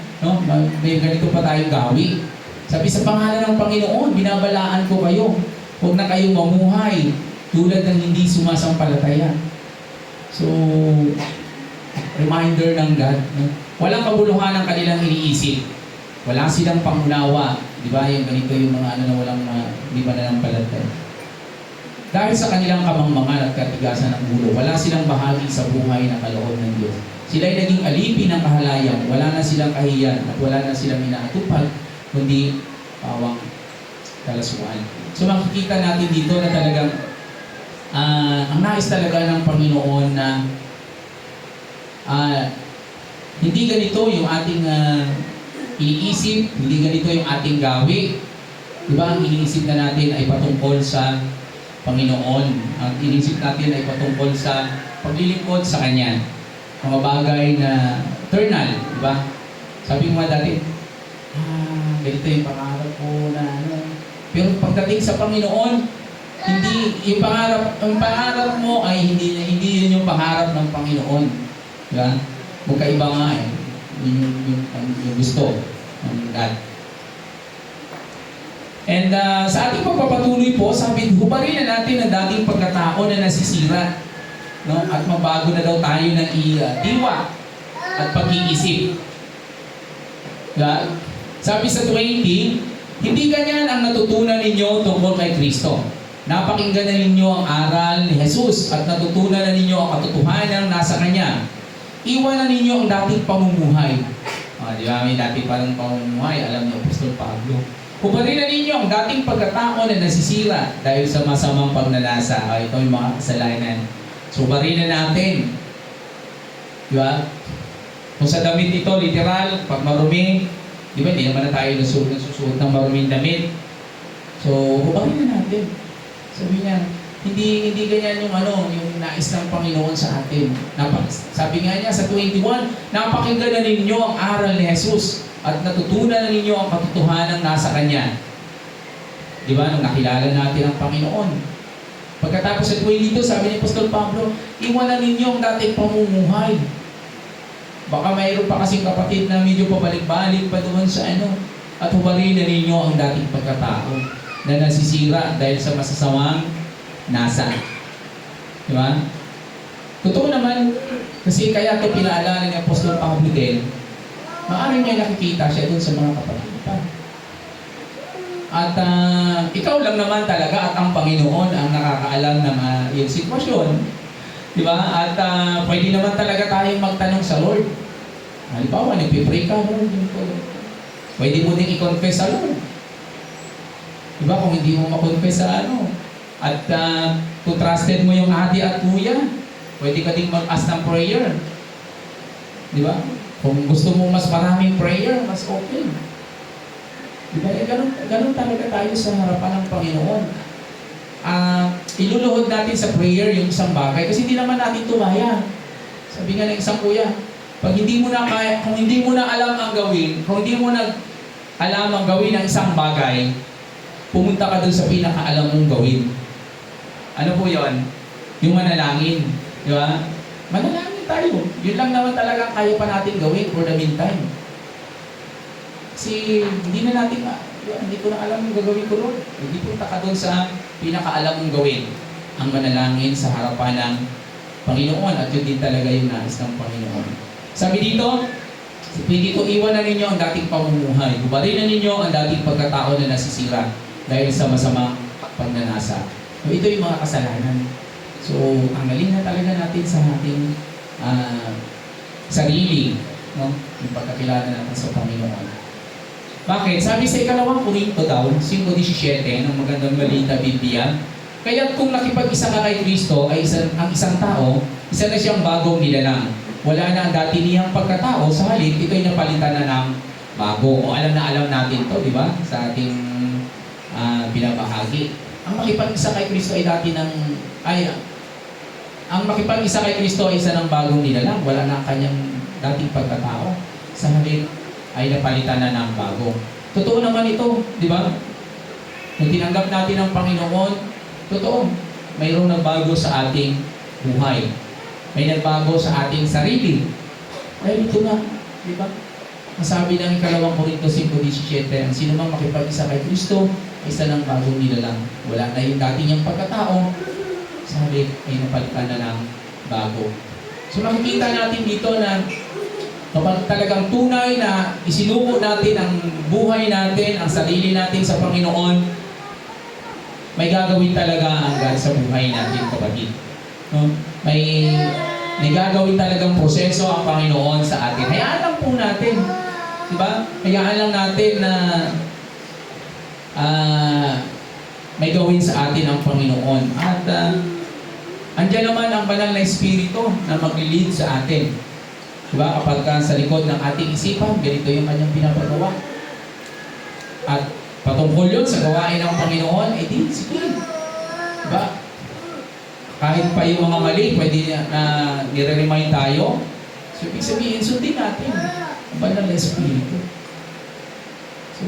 May ganito pa tayong gawi. Sabi sa pangalan ng Panginoon, binabalaan ko kayo. Huwag na kayong mamuhay tulad ng hindi sumasampalataya. So, reminder ng God, no? Walang kabuluhan ang kanilang iniisip. Wala silang pangunawa. Di ba? Yung ganito yung mga na walang di ba na ng palatay. Dahil sa kanilang kamangmangan at katigasan ng ulo, wala silang bahagi sa buhay na kaloob ng Diyos. Sila ay naging alipin ng kahalayan. Wala na silang kahiyan at wala na silang inaatupag, kundi pawang kalaswaan. So makikita natin dito na talagang ang nais talaga ng Panginoon na hindi ganito yung ating iniisip, hindi ganito yung ating gawi. Diba? Ang iniisip na natin ay patungkol sa Panginoon. Ang iniisip natin ay patungkol sa paglilingkod sa Kanya. Mga bagay na eternal. Diba? Sabi mo dati, ganito yung pangarap ko na Pero pagdating sa Panginoon, hindi yung pangarap mo ay hindi yun yung pangarap ng Panginoon. Diba? Magkaiba nga yung gusto ng God. And sa ating pagpapatuloy po, sabi, hubarin na natin ang dating pagkatao na nasisira. No? At mabago na daw tayo ng diwa at pag-iisip. Diba? Sabi sa 20, hindi ganyan ang natutunan ninyo tungkol kay Kristo. Napakinggan na ninyo ang aral ni Jesus at natutunan na ninyo ang katotohanan nasa Kanya. Iwan na ninyo ang dating pamumuhay. Di ba? May dating parang pamumuhay. Alam niyo, Apostol Pablo. Hubarin na ninyo ang dating pagkatao na nasisira dahil sa masamang pagnanasa. Ito yung mga kasalanan. So, hubarin na natin. Di ba? Kung sa damit ito, literal, pag marumi, di ba, hindi naman na tayo nasusuot ng maruming damit. So, hubarin na natin. Sabi niya,
Hindi ganyan yung nais ng Panginoon sa atin. Sabi nga niya sa 21, napakinggan na ninyo ang aral ni Jesus at natutunan na ninyo ang katotohanan nasa Kanya. Di ba? Nung nakilala natin ang Panginoon. Pagkatapos sa 22, sabi ni Apostol Pablo, iwanan ninyo ang dating pamumuhay. Baka mayroon pa kasing kapatid na medyo pabalik-balik pa doon sa at hubarin na ninyo ang dating pagkatao na nasisira dahil sa masasamang nasa. Di ba? Totoo naman, kasi kaya ito pinaalala ni Apostol Pablo din, maaaring niya nakikita siya doon sa mga kapatid pa. At ikaw lang naman talaga at ang Panginoon ang nakakaalam ng yung sitwasyon. Di ba? At pwede naman talaga tayong magtanong sa Lord. Halimbawa, nagpipray ka, Lord. Pwede mo din i-confess sa Lord. Di ba? Kung hindi mo ma-confess sa at kung trusted mo yung ate at kuya, pwede ka ding mag-ask ng prayer. Di ba? Kung gusto mo mas maraming prayer, mas okay. Diba? Ganun talaga tayo sa harapan ng Panginoon. Iluluhod natin sa prayer yung isang bagay kasi hindi naman natin tumaya. Sabi nga ng isang kuya, pag hindi mo na kaya, kung hindi mo na alam ang gawin, kung hindi mo na alam ang gawin ng isang bagay, pumunta ka dun sa pinakaalam mong gawin. Ano po yon? Yung manalangin. Di ba? Manalangin tayo. Yun lang naman talaga kaya pa natin gawin for the meantime. Kasi hindi na natin, hindi ko na alam yung gagawin ko, Lord. Hindi punta ka doon sa pinakaalam mong gawin, ang manalangin sa harapan ng Panginoon at yun din talaga yung nais ng Panginoon. Sabi dito, iwanan ninyo ang dating pamumuhay. Hubarin na ninyo ang dating pagkatao na nasisira dahil sa masamang pagnanasa. So, ito yung mga kasalanan. So, tanggalin na talaga natin sa ating sarili, no? Yung pagkakilala natin sa Panginoon. Bakit? Sabi sa ikalawang Korinto daw, 5:17 ng magandang balita Biblia, kaya't kung nakipag-isa ka kay Kristo ay ang isang tao, isa na siyang bagong nilalang. Wala na ang dati niyang pagkatao, sa halip, ito'y napalitan na ng bago. O alam na alam natin to, di ba? Sa ating binabahagi. Ang makipag-isa kay Kristo ay ang makipag-isa kay Kristo ay isa ng bagong nilalang. Wala na ang kanyang dating pagkatao. Sa halip, ay napalitan na ng bago. Totoo naman ito, di ba? Nung tinanggap natin ang Panginoon, totoo, mayroong nagbago sa ating buhay. May nagbago sa ating sarili. Dahil ito na, di ba? Masabi ng ikalawang Korinto 5:17, ang sino mang makipag-isa kay Kristo, isa ng bagong nilalang. Wala na yung dati niyang pagkatao, sabi ay napalitan na ng bago. So makikita natin dito na kapag talagang tunay na isinuko natin ang buhay natin, ang sarili natin sa Panginoon, may gagawin talaga ang God sa buhay natin, kapatid. No? May gagawin talagang proseso ang Panginoon sa atin. Hayaan lang po natin. Diba? Hayaan lang natin na may gawin sa atin ang Panginoon. At andyan naman ang banal na Espiritu na mag-lead sa atin. Diba? Kapag sa likod ng ating isipan, ganito yung kanyang pinapagawa. At patungkol yun sa gawain ng Panginoon, di, sige. Diba? Kahit pa yung mga mali, pwede na nire-remind tayo. So, ibig sabihin, sundin natin ang banal na Espiritu. So,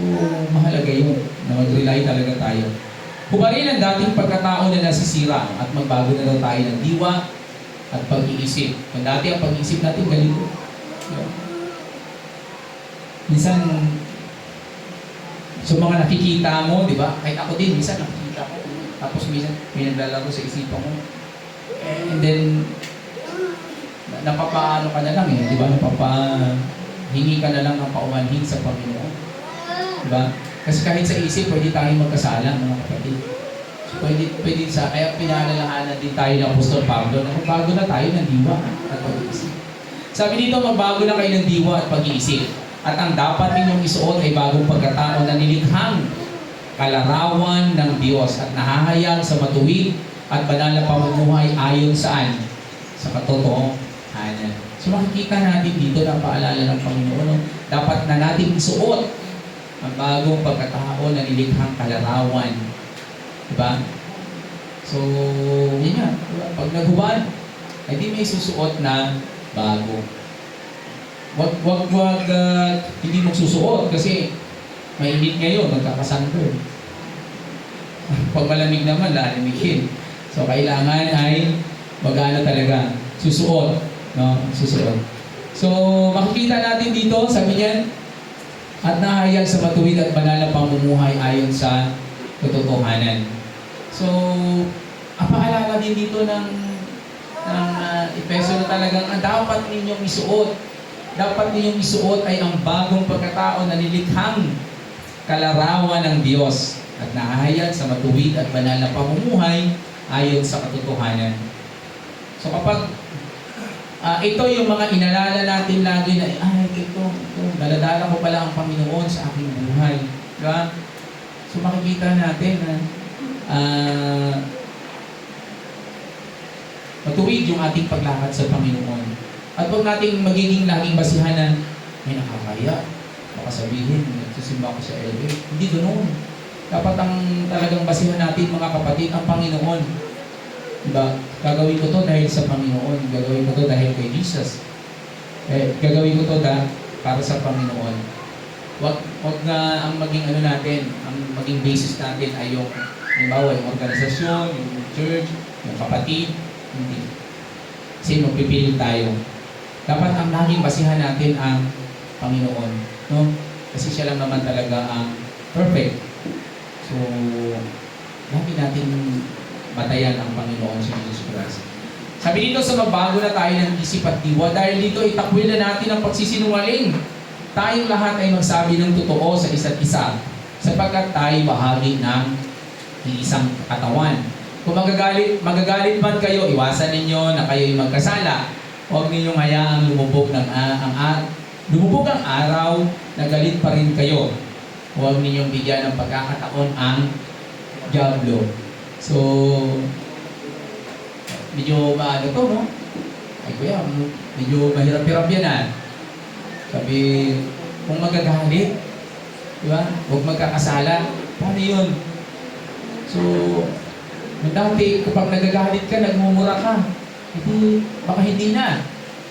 mahalaga yun na mag-rely talaga tayo. Hubarin ang dating pagkatao na nasisira at magbago na daw tayo ng diwa at pag-iisip. Kung dati ang pag-iisip natin, ganito. Minsan, so mga nakikita mo, di ba? Kahit ako din, minsan nakikita ko. Tapos minsan, may naglalaro sa isipan ko. And then, napapaano ka na lang di ba? Hingi ka na lang ng paumanhin sa Panginoon. Di ba? Kasi kahit sa isip, pwede tayong magkasala, mga kapatid. Pwede kaya pinaalalahanan din tayo ng Apostol Pablo na magbago na tayo ng diwa at pag-iisip. Sabi dito, magbago na kayo ng diwa at pag-iisip. At ang dapat ninyong isuot ay bagong pagkatao na nilikhang kalarawan ng Diyos at nahahayag sa matuwid at banal na pamumuhay ayon saan? Sa katotohanan. So makikita natin dito na paalala ng Panginoon, dapat na natin isuot ang bagong pagkatao na nilikhang kalarawan. Diba? So, yun nga. Diba? Pag naghubad, ay di may susuot na bago. Wag hindi magsusuot kasi mainit ngayon, magkakasunburn. Pag malamig naman, lalamigin. So, kailangan ay mag-ano talaga, susuot. No? Susuot. So, makikita natin dito, sabi niyan, at nahayag sa matuwid at banal na pamumuhay ayon sa katotohanan. So, paalala din dito ng Efeso na talagang ang dapat ninyong isuot. Dapat ninyong isuot ay ang bagong pagkatao na nilikhang kalarawan ng Diyos at nahayag sa matuwid at banal na pamumuhay ayon sa katotohanan. So kapag ito yung mga inalala natin lagi na, ito, daladala ko pala ang Panginoon sa aking buhay. Diba? So makikita natin na matuwid yung ating paglakad sa Panginoon. At huwag nating magiging laging basihan na may nakakaya. Baka sabihin, nagsisimba ko sa LA. Hindi ganoon. Dapat ang talagang basihan natin mga kapatid, ang Panginoon. Diba? Gagawin ko to dahil sa Panginoon. Gagawin ko to dahil kay Jesus. Gagawin ko to para sa Panginoon. Huwag na ang maging ano natin, ang maging basis natin ay yung halimbawa, yung organisasyon, yung church, yung kapatid. Hindi. Kasi magpipili tayo. Dapat ang laging basihan natin ang Panginoon. No? Kasi siya lang naman talaga ang perfect. So, lagi natin batayan ang Panginoon sa Jesus Christ. Sabi dito sa magbago na tayo ng isip at diwa, dahil dito itakwil na natin ang pagsisinungaling. Tayong lahat ay magsabi ng totoo sa isa't isa, sapagkat tayo bahagi ng isang katawan. Kung magagalit man kayo, iwasan ninyo na kayo'y magkasala. Huwag ninyong hayaang lumubog ang araw na galit pa rin kayo. Huwag ninyong bigyan ng pagkakataon ang diablo. So, medyo maano to, no? Ay kuya, medyo mahirap-hirap yan Sabi, kung magagalit, di ba? Huwag magkakasala. Paano yun? So, dati, kapag nagagalit ka, nagmumura ka, baka hindi na.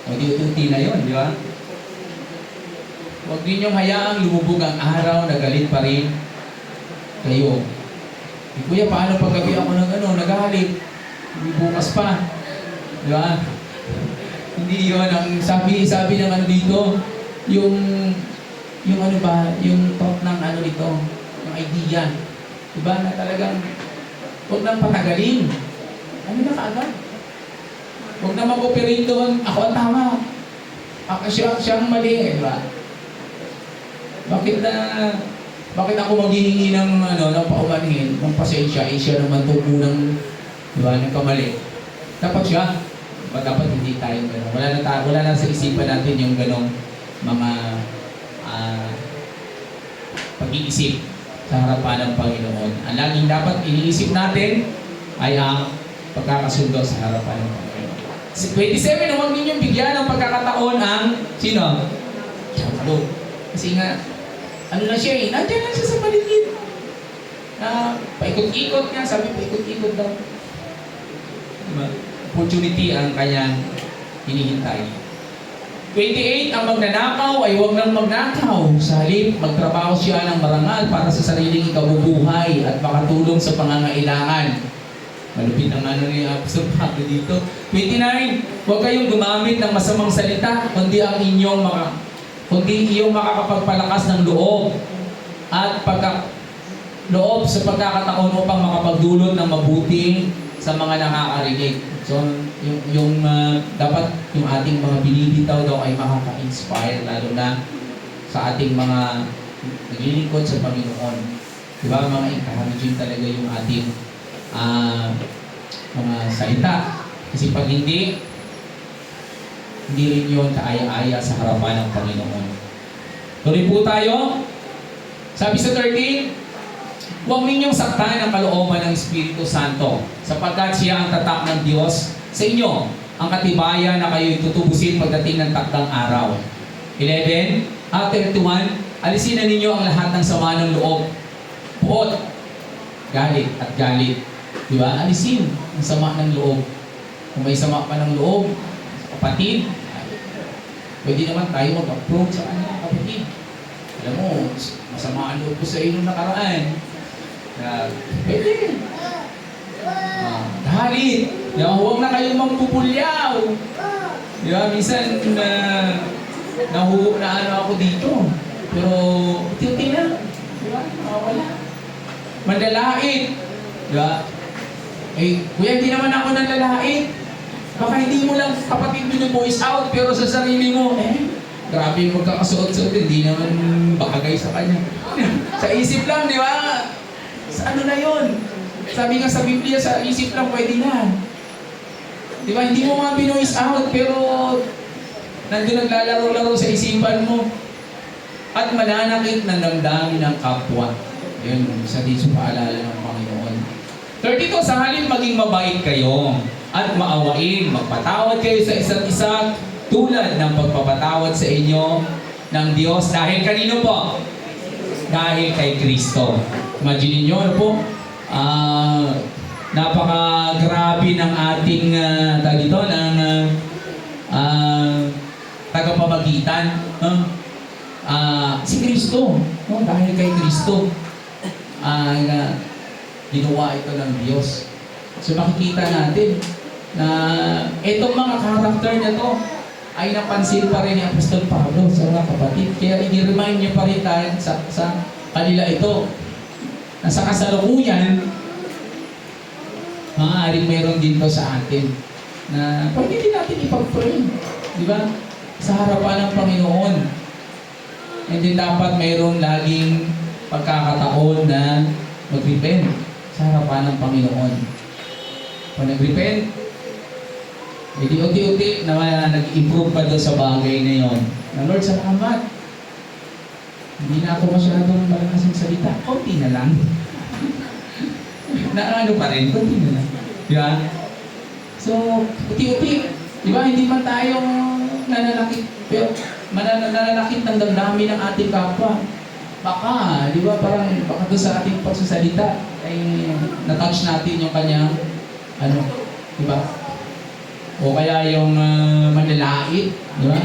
O di uti na yun, di ba? Huwag ninyong hayaang lumubog ang araw na galit pa rin kayo. Kuya, paano paggabi ako nagalit? Bukas pa. Di ba? Hindi yun. Ang sabi ng dito, yung thought ng dito, yung idea. Di ba? Na talagang huwag nang patagalin. Na kaagad. Huwag na mag-operate doon. Ako ang tama. Siyang mali. Di ba? Bakit ako maghihingi ng paumanhin, ng pasensya, siya naman unang, di ba, nagkamali. Dapat siya. Dapat hindi tayo gano'n. Wala na sa isipan natin yung gano'ng mga pag-iisip sa harapan ng Panginoon. Ang laging dapat iniisip natin ay ang pagkakasundo sa harapan ng Panginoon. 27, huwag ninyong bigyan ng pagkakataon ang sino? Diablo. Kasi nga, na siya nandiyan lang siya sa paligid. Paikot-ikot nga, sabi paikot-ikot daw. Diba? Opportunity ang kanyang hinihintay. 28, ang magnanakaw ay huwag nang magnakaw. Sa halip, magtrabaho siya ng marangal para sa sariling ikabubuhay at makatulong sa pangangailangan. Malupit ang ni Apostol Pablo dito. 29, huwag kayong gumamit ng masamang salita, kundi iyong makakapagpalakas ng loob at loob sa pagkakataon upang makapagdulot ng mabuti sa mga nakakarinig. So, dapat yung ating mga binibitaw daw ay makaka-inspire, lalo na sa ating mga naglilingkod sa Panginoon. Diba, mga encouraging talaga yung ating mga salita. Kasi pag hindi rin yun kaaya-aya sa harapan ng Panginoon. Tuloy po tayo. Sabi sa 13, huwag ninyong saktan ang kalooban ng Espiritu Santo, sapagkat siya ang tatak ng Diyos sa inyo, ang katibayan na kayo'y tutubusin pagdating ng takdang araw. 11, 31, alisin na ninyo ang lahat ng sama ng loob, puot, galit at galit, Di ba? Alisin ang sama ng loob. Kung may sama pa ng loob, kapatid, pwede naman tayo mag-approach sa kanya, kapatid. Alam mo, masama ang loob ko sa iyo nung nakaraan. Pwede. Galit. Huwag na kayong mampupulyaw. Di ba? Minsan, na ano ako dito. Pero, unti-unti na. Di ba? Wala. Mandalait. Di ba? Kuya, hindi naman ako nanlalait. Baka hindi mo lang kapatid voice out, pero sa sarili mo, grabe yung magkakasuot-suot, hindi naman bagay sa kanya. Sa isip lang, di ba? Sa ano na yun? Sabi nga sa Biblia, sa isip lang pwede na. Di ba? Hindi mo nga binoise out, pero nandun naglalaro-laro sa isipan mo. At mananakit ng damdamin ng kapwa. Yun, sa dito paalala ng Panginoon. 32, sa halin maging mabait kayo at maawain, magpatawad kayo sa isa't isa tulad ng pagpapatawad sa inyo ng Diyos. Dahil kanino po? Dahil kay Kristo. Imagine niyo, ano po? Napaka-grabe ng ating tagapamagitan. Si Kristo. No? Dahil kay Kristo, ginawa ito ng Diyos. So makikita natin na itong mga karakter na to ay napansin pa rin ni Apostol Pablo sa mga kapatid. Kaya i-remind niya pa rin tayo sa kanila ito na sa kasalukuyan, maaaring meron din to sa atin na pwede din natin ipag-pray. Di ba? Sa harapan ng Panginoon. And then dapat mayroon laging pagkakataon na mag-repent sa harapan ng Panginoon. Pag nag-repent, hindi unti-unti na nag-improve pa doon sa bagay na yon. Na Lord, salamat. Hindi na ako masyadong malakas ng salita. Kunti na lang. Na ano pa rin, kunti na lang. Di ba? So, unti-unti. Di ba? Hindi man tayong nananakit. Pero nananakit ng damdamin ng ating kapwa. Baka, di ba, baka doon sa ating pagsasalita ay natouch natin yung kanyang di ba? O kaya yung manlalait, di ba?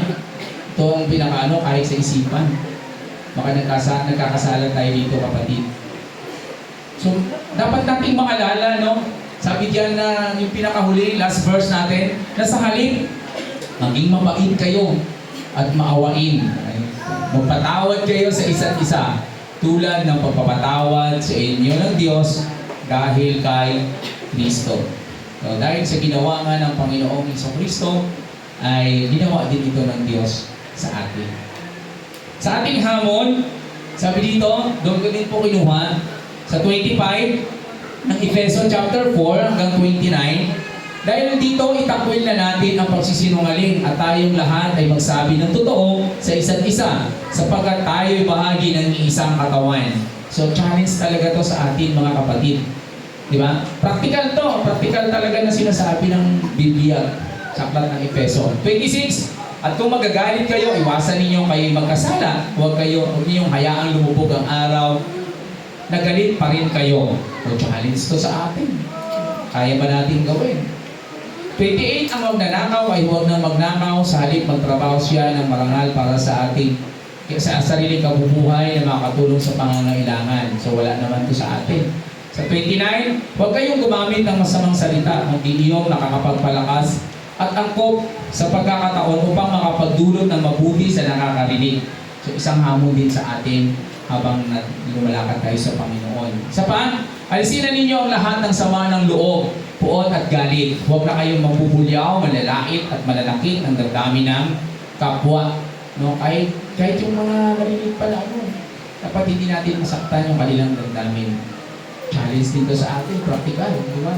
Ito ang kahit sa isipan. Baka nagkakasalan tayo dito, kapatid. So, dapat nating maalala, no? Sabi diyan na yung pinakahuli, last verse natin, na sa halip, maging mabait kayo at maawain. Magpatawad kayo sa isa't isa tulad ng pagpapatawad sa inyo ng Diyos dahil kay Kristo. So, dahil sa ginawa nga ng Panginoong Kristo ay ginawa din ito ng Diyos sa atin. Sa ating hamon, sabi dito, doon ko din po kinuha sa 25 ng Efeso chapter 4 hanggang 29. Dahil dito, itakwil na natin ang pagsisinungaling at tayong lahat ay magsabi ng totoo sa isa't isa sapagkat tayo'y bahagi ng isang katawan. So, challenge talaga to sa atin, mga kapatid. Di ba? Practical to. Practical talaga na sinasabi ng Biblia sa aklat ng Efeso. 26. At kung magagalit kayo, iwasan ninyo kayo'y magkasala. Huwag ninyong hayaang lumubog ang araw. Nagalit pa rin kayo. So, challenge to sa atin. Kaya ba natin gawin? 28, ang magnanakaw ay huwag nang magnakaw, sa halip magtrabaho siya ng marangal para sa ating sa sariling kabubuhay na makatulong sa pangangailangan. So wala naman to sa atin. Sa 29, huwag kayong gumamit ng masamang salita, kundi iyong nakakapagpalakas at angkop sa pagkakataon upang makapagdulot ng mabuti sa nakakarinig. So isang hamon din sa atin habang lumalakad tayo sa Panginoon. Isa pa, alisin na ninyo ang lahat ng sama ng loob, puot at galit. Huwag na kayong mabubulyaw, malalait at malalakit ng damdamin ng kapwa. No? Kahit yung mga narinig pala, dapat hindi natin masaktan yung kanilang damdamin. Challenge dito sa atin, practical, di ba?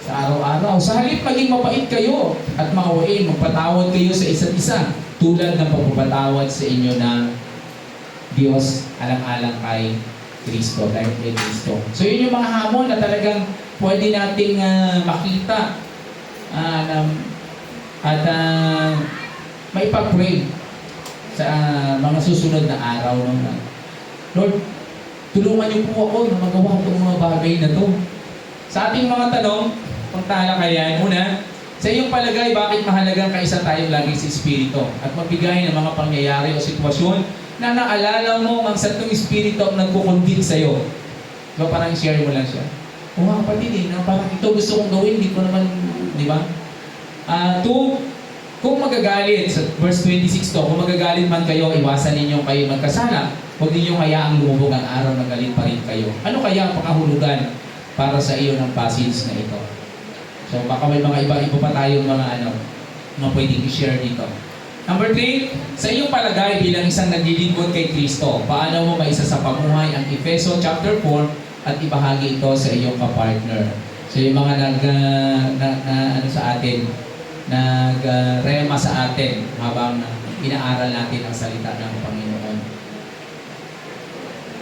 Sa araw-araw. Sa halip, maging mapait kayo at maawain, magpatawad kayo sa isa't isa tulad ng pagpapatawad sa inyo ng Diyos alang-alang kay Kristo, dahil kay Kristo. So yun yung mga hamon na talagang pwede nating makita at maipag-pray sa mga susunod na araw. Lord, tulungan niyo po ako na magawa itong mga bagay na to Sa ating mga tanong, pangtalakayan, una, sa iyong palagay, bakit mahalagang kaisa tayong lagi sa Espiritu at magbigay ng mga pangyayari o sitwasyon na naalala mo ang Santong Espiritu ang nagkukondit sa iyo? Diba parang share mo lang siya? O nga kapatid parang ito gusto kong gawin, hindi ko naman, di ba? Two, kung magagalit, sa verse 26 to, kung magagalit man kayo, iwasan ninyong kayo magkasala, huwag ninyong hayaang lumubog ang araw na galit pa rin kayo. Ano kaya ang pakahulugan para sa iyo ng passage na ito? So baka may mga iba pa tayong mga pwedeng i-share dito. Number 3, sa iyong palagay bilang isang naglilingkod kay Kristo, paano mo maisa sa pamuhay ang Efeso chapter 4 at ibahagi ito sa iyong kapartner? So yung mga sa atin, nag-rema sa atin habang inaaral natin ang salita ng Panginoon.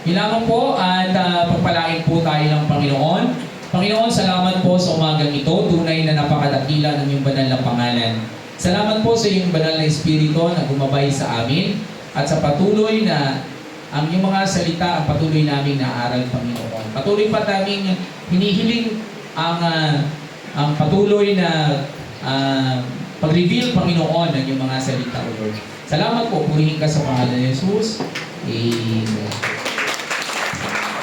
Yun lamang po at pagpalain po tayo ng Panginoon. Panginoon, salamat po sa umagang ito. Tunay na napakadakila ng iyong banal na pangalan. Salamat po sa iyong banal na Espiritu na gumabay sa amin at sa patuloy na ang iyong mga salita ang patuloy naming naaral, Panginoon. Patuloy pa naming hinihiling ang patuloy na pag-reveal, Panginoon, ng iyong mga salita, Lord. Salamat po. Purihin ka sa pangalan ni Jesus. Amen.